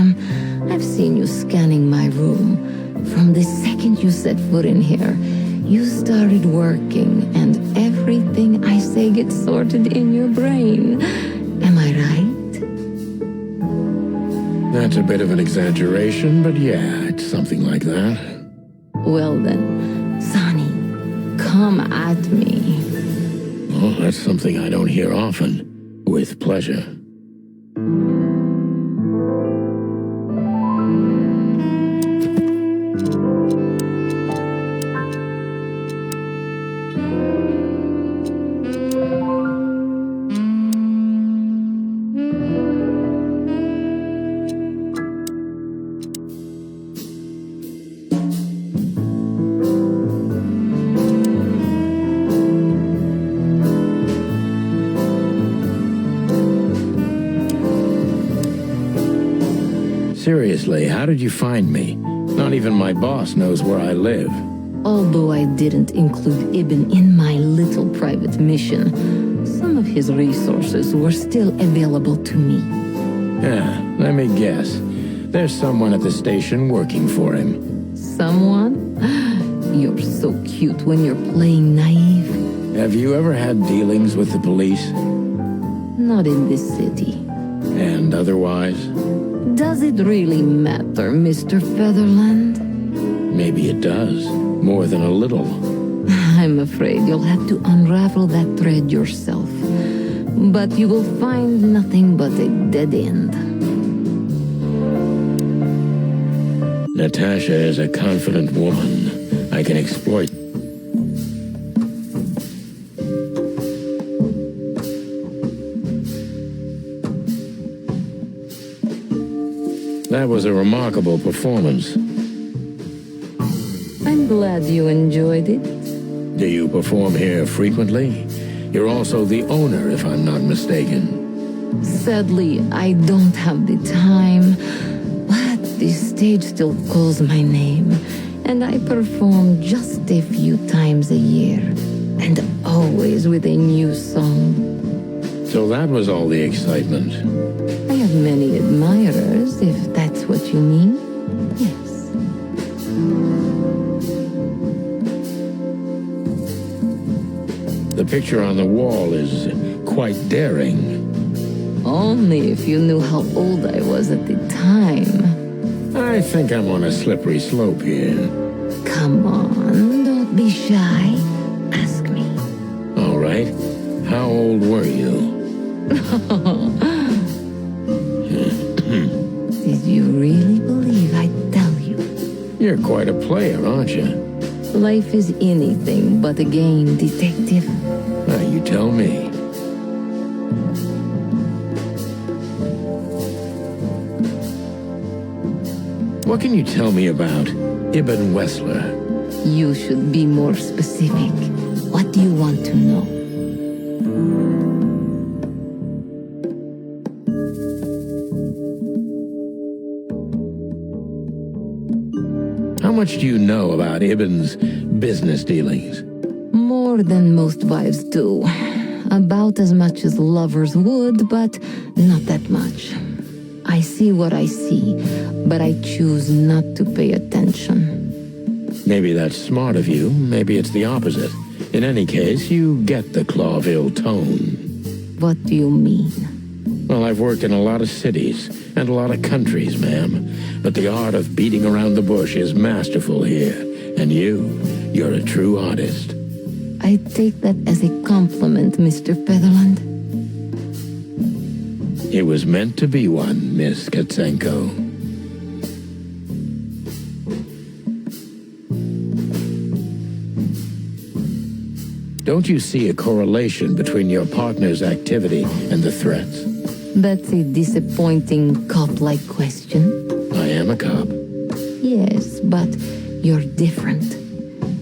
I've seen you scanning my room. From the second you set foot in here, you started working, and everything I say gets sorted in your brain. Am I right? That's a bit of an exaggeration, but yeah, it's something like that. Well then, Sonny, come at me. Oh, that's something I don't hear often. With pleasure. Seriously, how did you find me? Not even my boss knows where I live. Although I didn't include Ibn in my little private mission, some of his resources were still available to me. Yeah, let me guess. There's someone at the station working for him. Someone? You're so cute when you're playing naive. Have you ever had dealings with the police? Not in this city. And otherwise? Does it really matter, Mr. Featherland? Maybe it does. More than a little. I'm afraid you'll have to unravel that thread yourself. But you will find nothing but a dead end. Natasha is a confident woman. I can exploit. That was a remarkable performance. I'm glad you enjoyed it. Do you perform here frequently? You're also the owner, if I'm not mistaken. Sadly, I don't have the time, but the stage still calls my name, and I perform just a few times a year, and always with a new song. So that was all the excitement. I have many admirers, if that's what you mean. Yes. The picture on the wall is quite daring. Only if you knew how old I was at the time. I think I'm on a slippery slope here. Come on, don't be shy. Ask me. All right. How old were you? Did you really believe I'd tell you? You're quite a player, aren't you? Life is anything but a game, detective. Now, you tell me. What can you tell me about Ibn Wessler? You should be more specific. What do you want to know? How much do you know about Ibn's business dealings? More than most wives do. About as much as lovers would, but not that much. I see what I see, but I choose not to pay attention. Maybe that's smart of you, maybe it's the opposite. In any case, you get the Clawville tone. What do you mean? Well, I've worked in a lot of cities and a lot of countries, ma'am. But the art of beating around the bush is masterful here. And you're a true artist. I take that as a compliment, Mr. Featherland. It was meant to be one, Miss Katsenko. Don't you see a correlation between your partner's activity and the threats? That's a disappointing cop-like question. I am a cop. Yes, but you're different.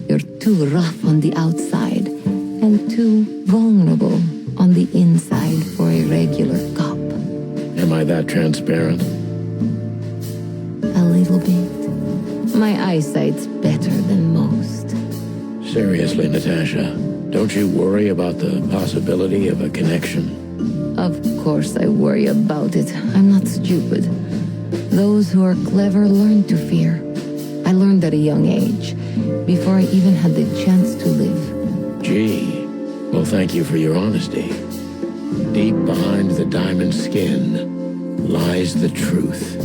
You're too rough on the outside and too vulnerable on the inside for a regular cop. Am I that transparent? A little bit. My eyesight's better than most. Seriously, Natasha, don't you worry about the possibility of a connection? Of course I worry about it. I'm not stupid. Those who are clever learn to fear. I learned at a young age, before I even had the chance to live. Gee, well, thank you for your honesty. Deep behind the diamond skin lies the truth.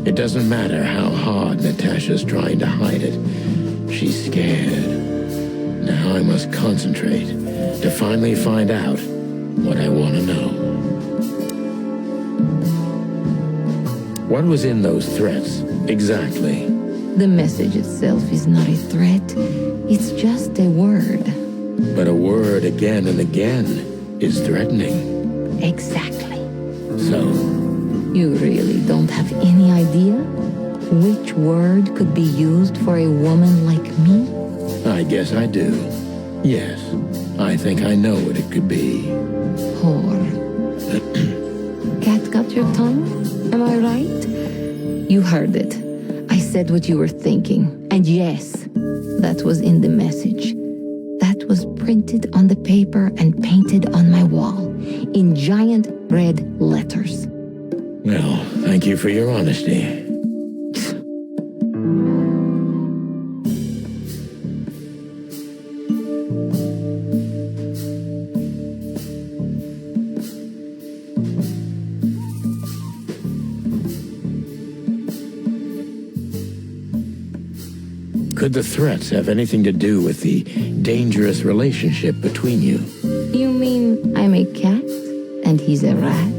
It doesn't matter how hard Natasha's trying to hide it. She's scared. Now I must concentrate to finally find out what I want to know. What was in those threats, exactly? The message itself is not a threat. It's just a word. But a word again and again is threatening. Exactly. So, You really don't have any idea which word could be used for a woman like me? I guess I do. Yes, I think I know what it could be. Whore. Cat got your tongue? Am I right? You heard it. I said what you were thinking. And yes, that was in the message. That was printed on the paper and painted on my wall in giant red letters. Well, thank you for your honesty. Could the threats have anything to do with the dangerous relationship between you? You mean I'm a cat and he's a rat?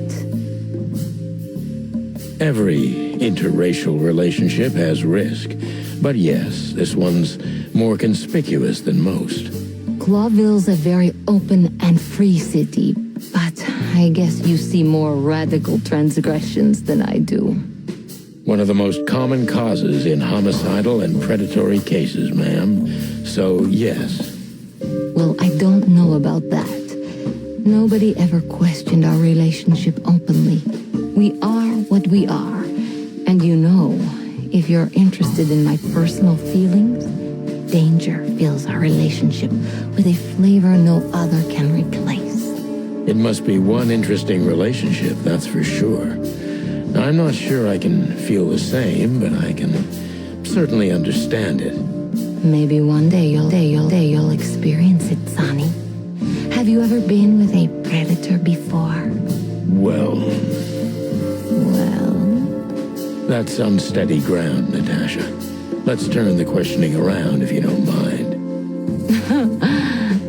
Every interracial relationship has risk, but yes, this one's more conspicuous than most. Clawville's a very open and free city, but I guess you see more radical transgressions than I do. One of the most common causes in homicidal and predatory cases, ma'am. So, yes. Well, I don't know about that. Nobody ever questioned our relationship openly. We are what we are. And you know, if you're interested in my personal feelings, danger fills our relationship with a flavor no other can replace. It must be one interesting relationship, that's for sure. I'm not sure I can feel the same, but I can certainly understand it. Maybe one day you'll experience it, Sonny. Have you ever been with a predator before? Well, Well, that's unsteady ground, Natasha. Let's turn the questioning around if you don't mind.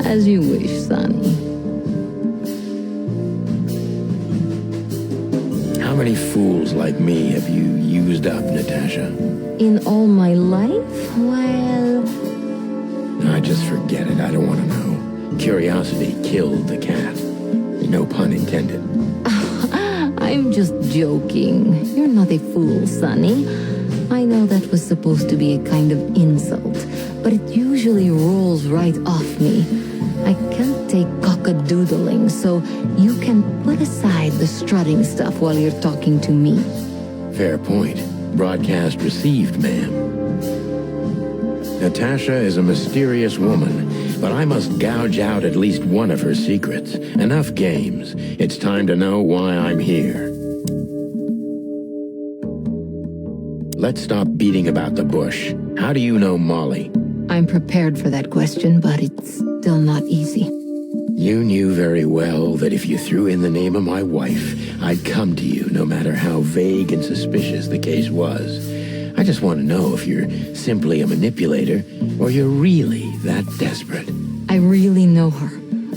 as you wish, Sonny. How many fools like me have you used up, Natasha? In all my life? Well, I just forget it. I don't want to know. Curiosity killed the cat. No pun intended. I'm just joking. You're not a fool, Sonny. I know that was supposed to be a kind of insult, but it usually rolls right off me. I can't take cock-a-doodling, so you can put aside the strutting stuff while you're talking to me. Fair point. Broadcast received, ma'am. Natasha is a mysterious woman, but I must gouge out at least one of her secrets. Enough games. It's time to know why I'm here. Let's stop beating about the bush. How do you know Molly? I'm prepared for that question, but it's still not easy. You knew very well that if you threw in the name of my wife, I'd come to you no matter how vague and suspicious the case was. I just want to know if you're simply a manipulator or you're really that desperate. I really know her.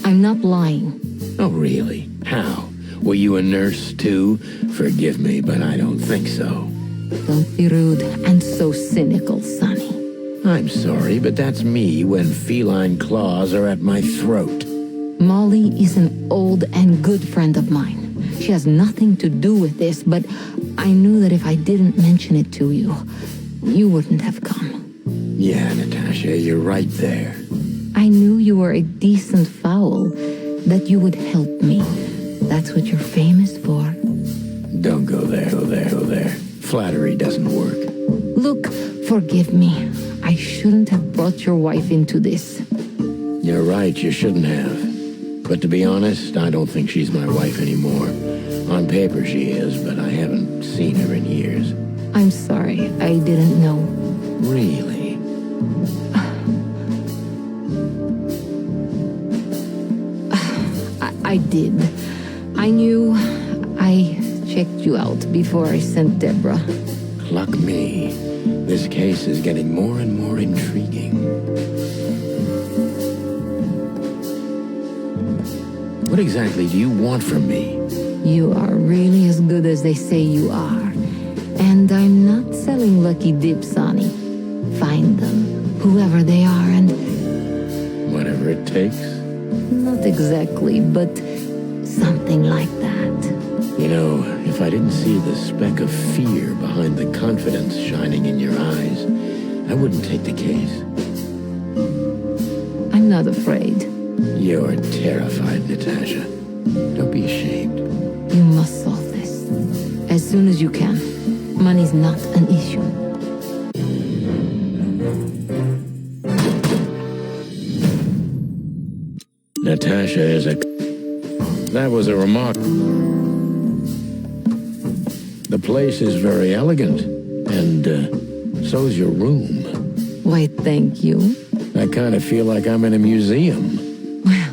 I'm not lying. Oh, really? How? Were you a nurse, too? Forgive me, but I don't think so. Don't be rude and so cynical, Sonny. I'm sorry, but that's me when feline claws are at my throat. Molly is an old and good friend of mine. She has nothing to do with this, but I knew that if I didn't mention it to you, you wouldn't have come. Yeah, Natasha, you're right there. I knew you were a decent fowl, that you would help me. That's what you're famous for. Don't go there, go there, go there. Flattery doesn't work. Look, forgive me. I shouldn't have brought your wife into this. You're right, you shouldn't have. But to be honest, I don't think she's my wife anymore. On paper she is, but I haven't seen her in years. I'm sorry, I didn't know. Really? I did. I knew. I checked you out before I sent Deborah. Luck me. This case is getting more and more intriguing. What exactly do you want from me? You are really as good as they say you are. And I'm not selling lucky dips, Sonny. Find them, whoever they are, and... Whatever it takes? Not exactly, but something like that. You know, if I didn't see the speck of fear behind the confidence shining in your eyes, I wouldn't take the case. I'm not afraid. You're terrified, Natasha. Don't be ashamed. You must solve this. As soon as you can. Money's not an issue. Natasha is a... That was a remark. The place is very elegant, and so's your room. Why, thank you. I kind of feel like I'm in a museum. Well,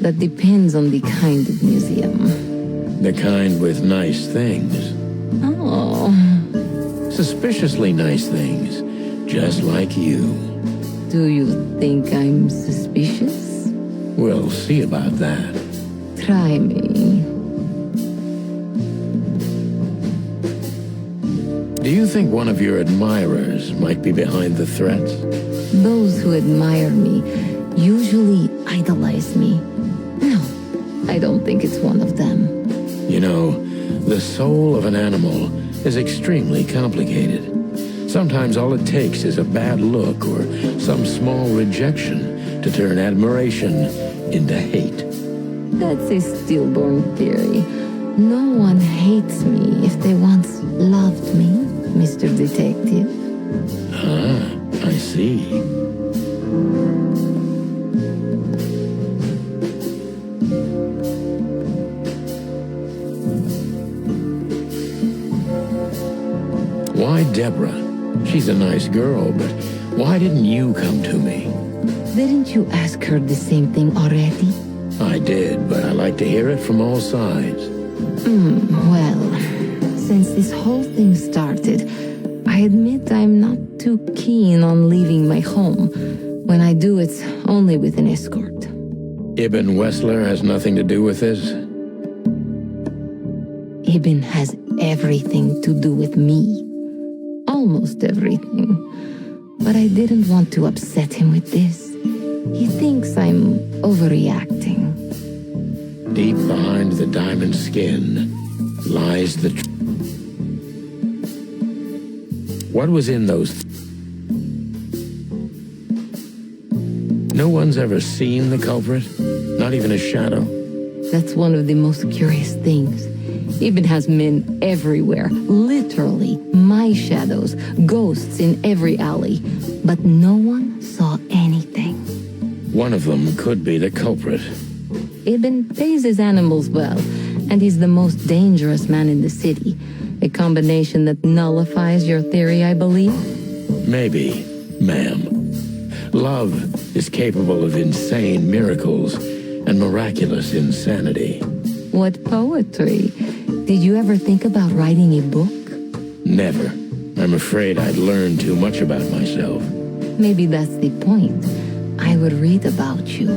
that depends on the kind of museum. The kind with nice things. Oh. Suspiciously nice things. Just like you. Do you think I'm suspicious? We'll see about that. Try me. Do you think one of your admirers might be behind the threats? Those who admire me usually idolize me. No, I don't think it's one of them. You know, the soul of an animal is extremely complicated. Sometimes all it takes is a bad look or some small rejection to turn admiration into hate. That's a stillborn theory. No one hates me if they once loved me, Mr. Detective. Ah, I see. Why Deborah? She's a nice girl, but why didn't you come to me? Didn't you ask her the same thing already? I did, but I like to hear it from all sides. Well, since this whole thing started, I admit I'm not too keen on leaving my home. When I do, it's only with an escort. Ibn Wessler has nothing to do with this? Ibn has everything to do with me. Almost everything. But I didn't want to upset him with this. He thinks I'm overreacting. Deep behind the diamond skin lies the What was in those? No one's ever seen the culprit? Not even a shadow? That's one of the most curious things. Ibn has men everywhere, literally, my shadows, ghosts in every alley. But no one saw anything. One of them could be the culprit. Ibn pays his animals well, and he's the most dangerous man in the city. A combination that nullifies your theory, I believe? Maybe, ma'am. Love is capable of insane miracles and miraculous insanity. What poetry. Did you ever think about writing a book? Never. I'm afraid I'd learn too much about myself. Maybe that's the point. I would read about you.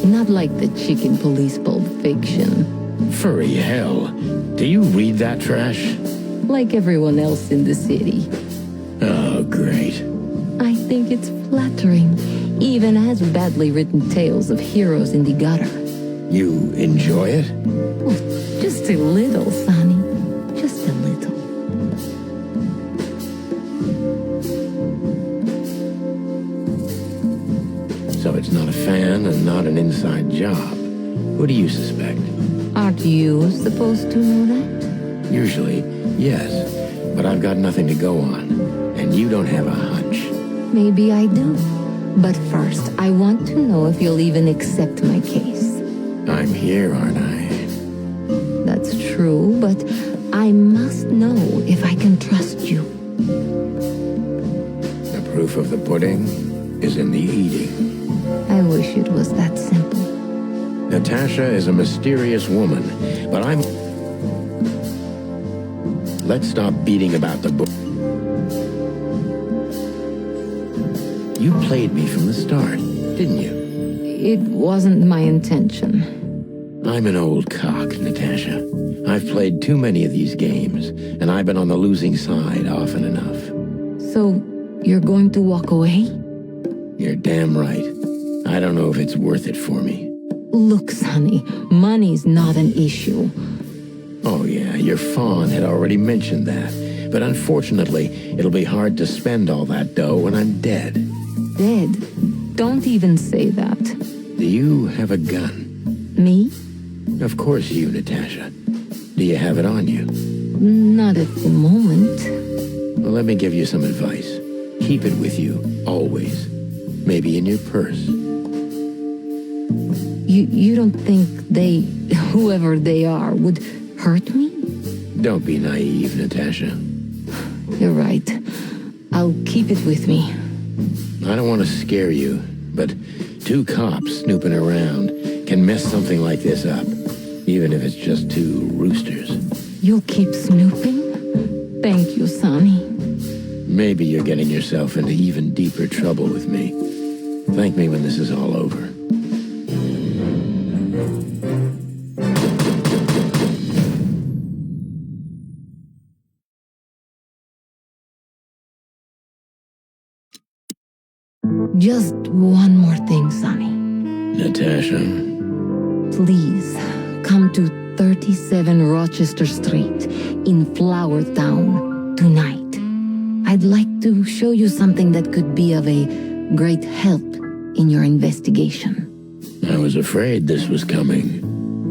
Not like the chicken police Pulp Fiction. Furry hell. Do you read that trash? Like everyone else in the city. Oh, great. I think it's flattering, even as badly written tales of heroes in the gutter. You enjoy it? Oh, just a little, Sonny. Just a little. So it's not a fan and not an inside job. Who do you suspect? Aren't you supposed to know that? Usually, yes. But I've got nothing to go on. And you don't have a hunch. Maybe I do. But first, I want to know if you'll even accept my case. I'm here, aren't I? That's true, but I must know if I can trust you. The proof of the pudding is in the eating. I wish it was that simple. Natasha is a mysterious woman, but I'm... Let's stop beating about the bush. You played me from the start, didn't you? It wasn't my intention. I'm an old cock, Natasha. I've played too many of these games, and I've been on the losing side often enough. So, you're going to walk away? You're damn right. I don't know if it's worth it for me. Look, Sonny, money's not an issue. Oh yeah, your fawn had already mentioned that. But unfortunately, it'll be hard to spend all that dough when I'm dead. Dead? Don't even say that. Do you have a gun? Me? Of course you, Natasha. Do you have it on you? Not at the moment. Well, let me give you some advice. Keep it with you, always. Maybe in your purse. You don't think they, whoever they are, would hurt me? Don't be naive, Natasha. You're right. I'll keep it with me. I don't want to scare you, but 2 cops snooping around can mess something like this up, even if it's just 2 roosters. You'll keep snooping? Thank you, Sonny. Maybe you're getting yourself into even deeper trouble with me. Thank me when this is all over. Just one more thing, Sonny. Natasha? Please, come to 37 Rochester Street in Flower Town tonight. I'd like to show you something that could be of a great help in your investigation. I was afraid this was coming.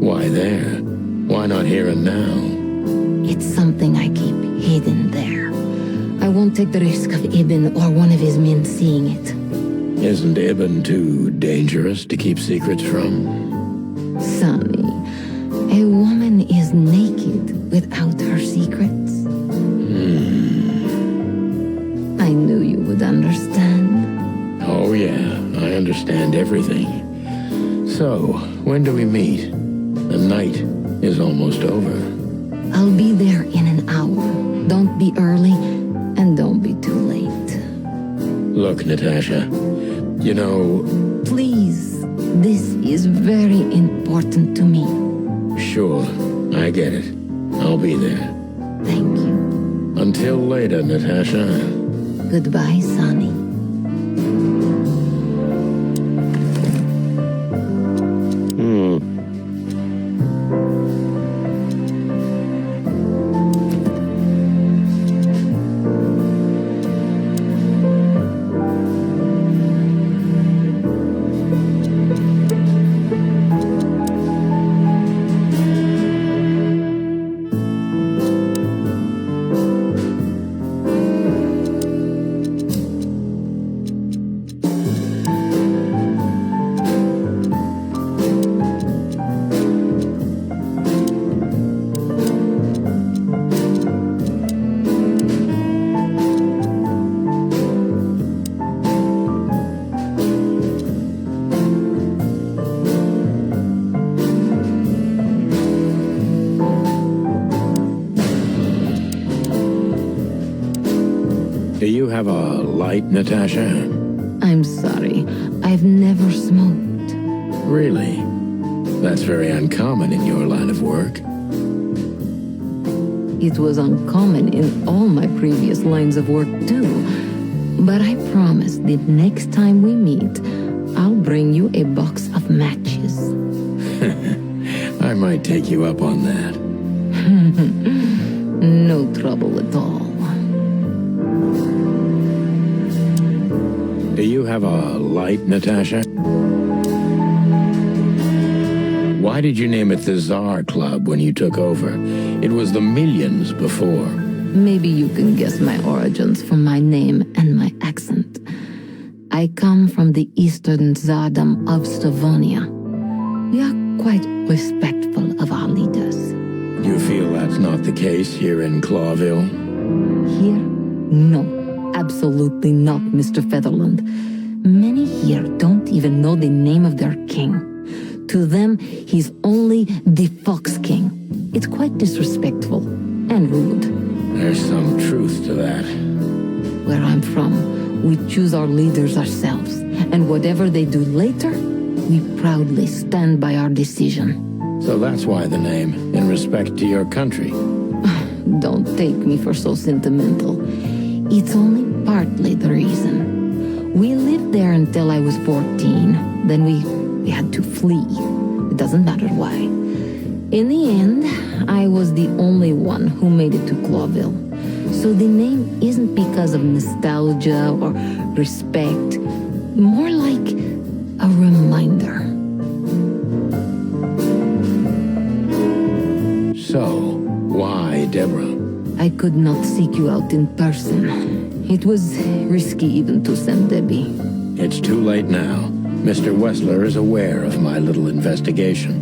Why there? Why not here and now? It's something I keep hidden there. I won't take the risk of Ibn or one of his men seeing it. Isn't Ibn too dangerous to keep secrets from? Sonny, a woman is naked without her secrets. I knew you would understand. Oh yeah, I understand everything. So, when do we meet? The night is almost over. I'll be there in an hour. Don't be early, and don't be too late. Look, Natasha, you know... Please, this is very important to me. Sure, I get it. I'll be there. Thank you. Until later, Natasha. Goodbye, Sonny. Do you have a light, Natasha? I'm sorry. I've never smoked. Really? That's very uncommon in your line of work. It was uncommon in all my previous lines of work, too. But I promise the next time we meet, I'll bring you a box of matches. I might take you up on that. No trouble at all. Do you have a light, Natasha? Why did you name it the Tsar Club when you took over? It was the Millions before. Maybe you can guess my origins from my name and my accent. I come from the eastern Tsardom of Slavonia. We are quite respectful of our leaders. You feel that's not the case here in Clawville? Here? No. Absolutely not, Mr. Featherland. Many here don't even know the name of their king. To them, he's only the Fox King. It's quite disrespectful and rude. There's some truth to that. Where I'm from, we choose our leaders ourselves, and whatever they do later, we proudly stand by our decision. So that's why the name, in respect to your country. Don't take me for so sentimental. It's only partly the reason. We lived there until I was 14. Then we had to flee. It doesn't matter why. In the end, I was the only one who made it to Clawville. So the name isn't because of nostalgia or respect. More like a reminder. So, why Deborah? I could not seek you out in person. It was risky even to send Debbie. It's too late now. Mr. Wessler is aware of my little investigation.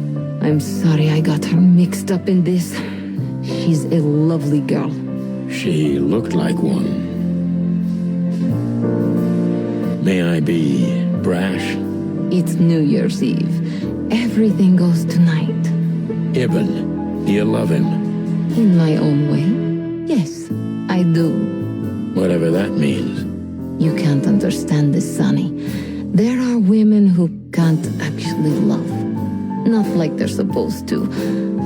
I'm sorry I got her mixed up in this. She's a lovely girl. She looked like one. May I be brash? It's New Year's Eve. Everything goes tonight. Ibn, you love him? In my own way. Yes, I do. Whatever that means. You can't understand this, Sonny. There are women who can't actually love. Not like they're supposed to.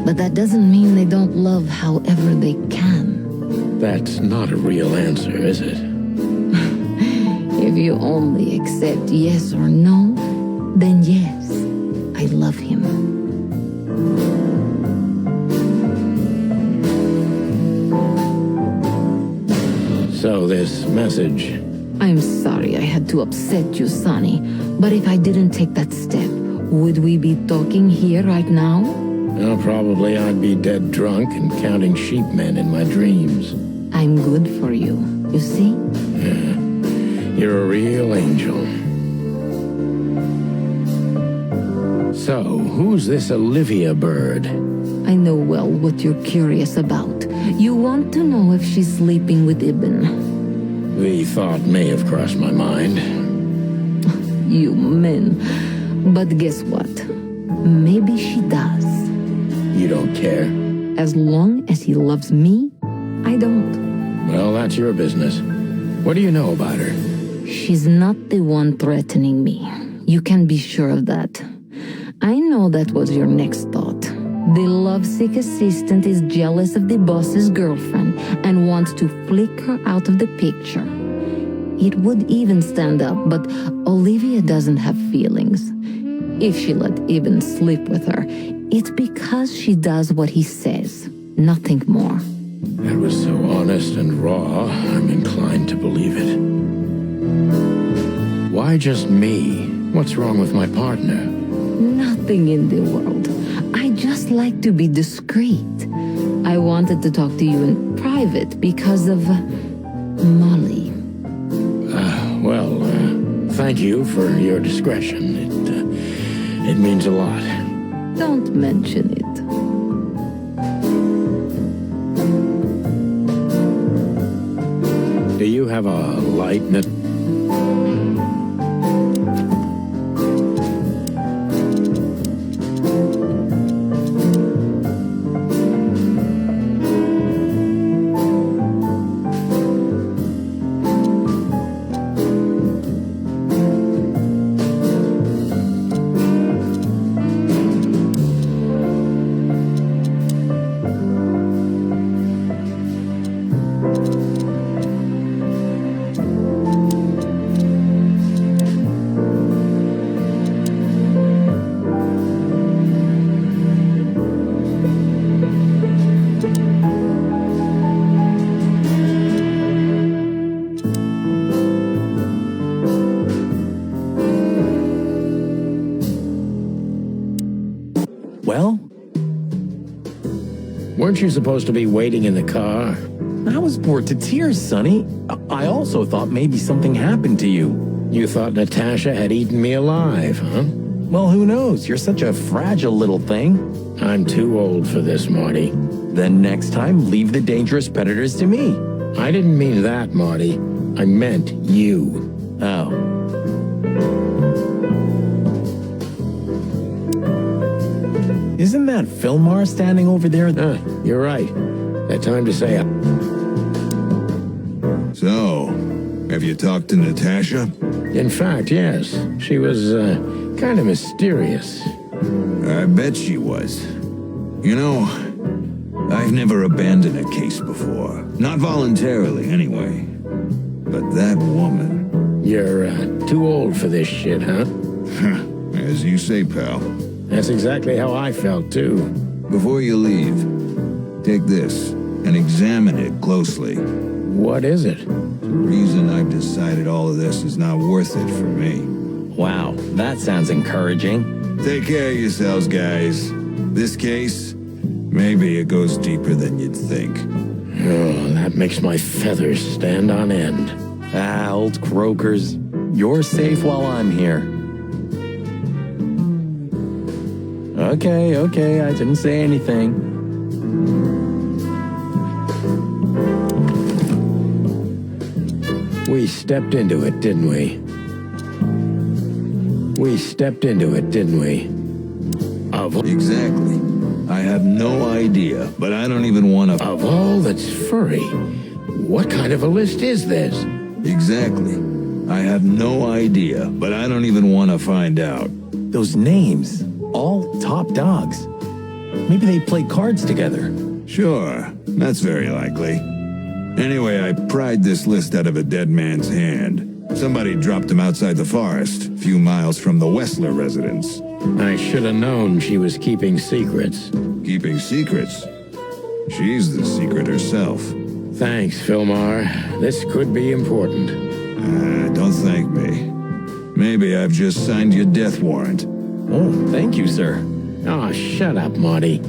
But that doesn't mean they don't love however they can. That's not a real answer, is it? If you only accept yes or no, then yes, I love him. So this message... I'm sorry I had to upset you, Sonny. But if I didn't take that step, would we be talking here right now? Well, probably I'd be dead drunk and counting sheepmen in my dreams. I'm good for you, you see? Yeah, you're a real angel. So, who's this Olivia bird? I know well what you're curious about. You want to know if she's sleeping with Ibn. The thought may have crossed my mind. You men. But guess what? Maybe she does. You don't care? As long as he loves me, I don't. Well, that's your business. What do you know about her? She's not the one threatening me. You can be sure of that. I know that was your next thought. The lovesick assistant is jealous of the boss's girlfriend and wants to flick her out of the picture. It would even stand up, but Olivia doesn't have feelings. If she let Eben sleep with her, it's because she does what he says, nothing more. That was so honest and raw, I'm inclined to believe it. Why just me? What's wrong with my partner? Nothing in the world. I just like to be discreet. I wanted to talk to you in private because of Molly. Thank you for your discretion. It means a lot. Don't mention it. Do you have a light that... Well, Weren't you supposed to be waiting in the car? I was bored to tears, Sonny. I also thought maybe something happened to you. You thought Natasha had eaten me alive, huh? Well, who knows? You're such a fragile little thing. I'm too old for this, Marty. Then next time, leave the dangerous predators to me. I didn't mean that, Marty. I meant you. Oh. Isn't that Filmar standing over there? You're right. That time to say So, have you talked to Natasha? In fact, yes. She was, kind of mysterious. I bet she was. You know, I've never abandoned a case before. Not voluntarily, anyway. But that woman... You're, too old for this shit, huh? As you say, pal. That's exactly how I felt, too. Before you leave, take this and examine it closely. What is it? The reason I've decided all of this is not worth it for me. Wow, that sounds encouraging. Take care of yourselves, guys. This case, maybe it goes deeper than you'd think. Oh, that makes my feathers stand on end. Ah, old croakers. You're safe while I'm here. Okay, I didn't say anything. We stepped into it, didn't we? We stepped into it, didn't we? Exactly. I have no idea, but I don't even want to... Of all that's furry, what kind of a list is this? Exactly. I have no idea, but I don't even want to find out. Those names, all top dogs. Maybe they play cards together. Sure, that's very likely. Anyway, I pried this list out of a dead man's hand. Somebody dropped him outside the forest, a few miles from the Wessler residence. I should have known she was keeping secrets. Keeping secrets? She's the secret herself. Thanks, Filmar. This could be important. Don't thank me. Maybe I've just signed your death warrant. Oh, thank you, sir. Oh, shut up, Marty.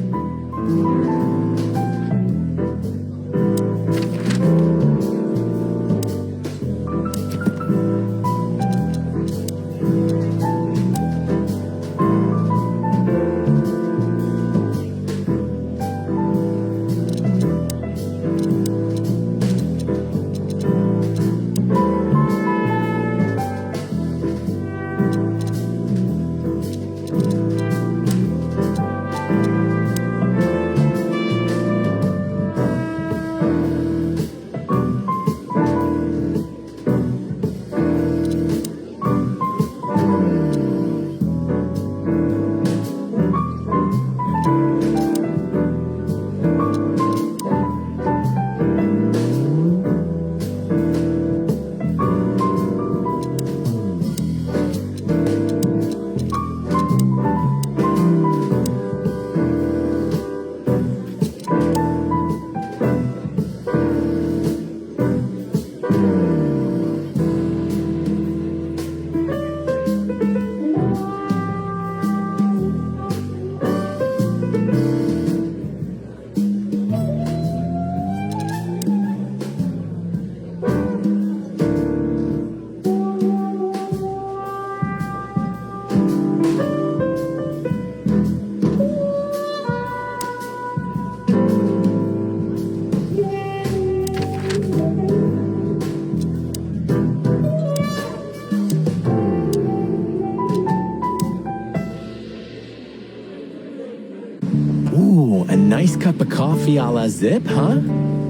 Coffee a la Zip, huh?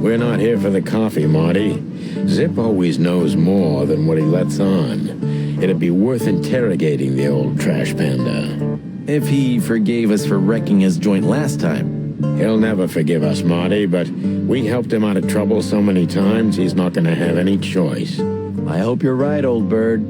We're not here for the coffee, Marty. Zip always knows more than what he lets on. It'd be worth interrogating the old trash panda. If he forgave us for wrecking his joint last time. He'll never forgive us, Marty, but we helped him out of trouble so many times, he's not gonna have any choice. I hope you're right, old bird.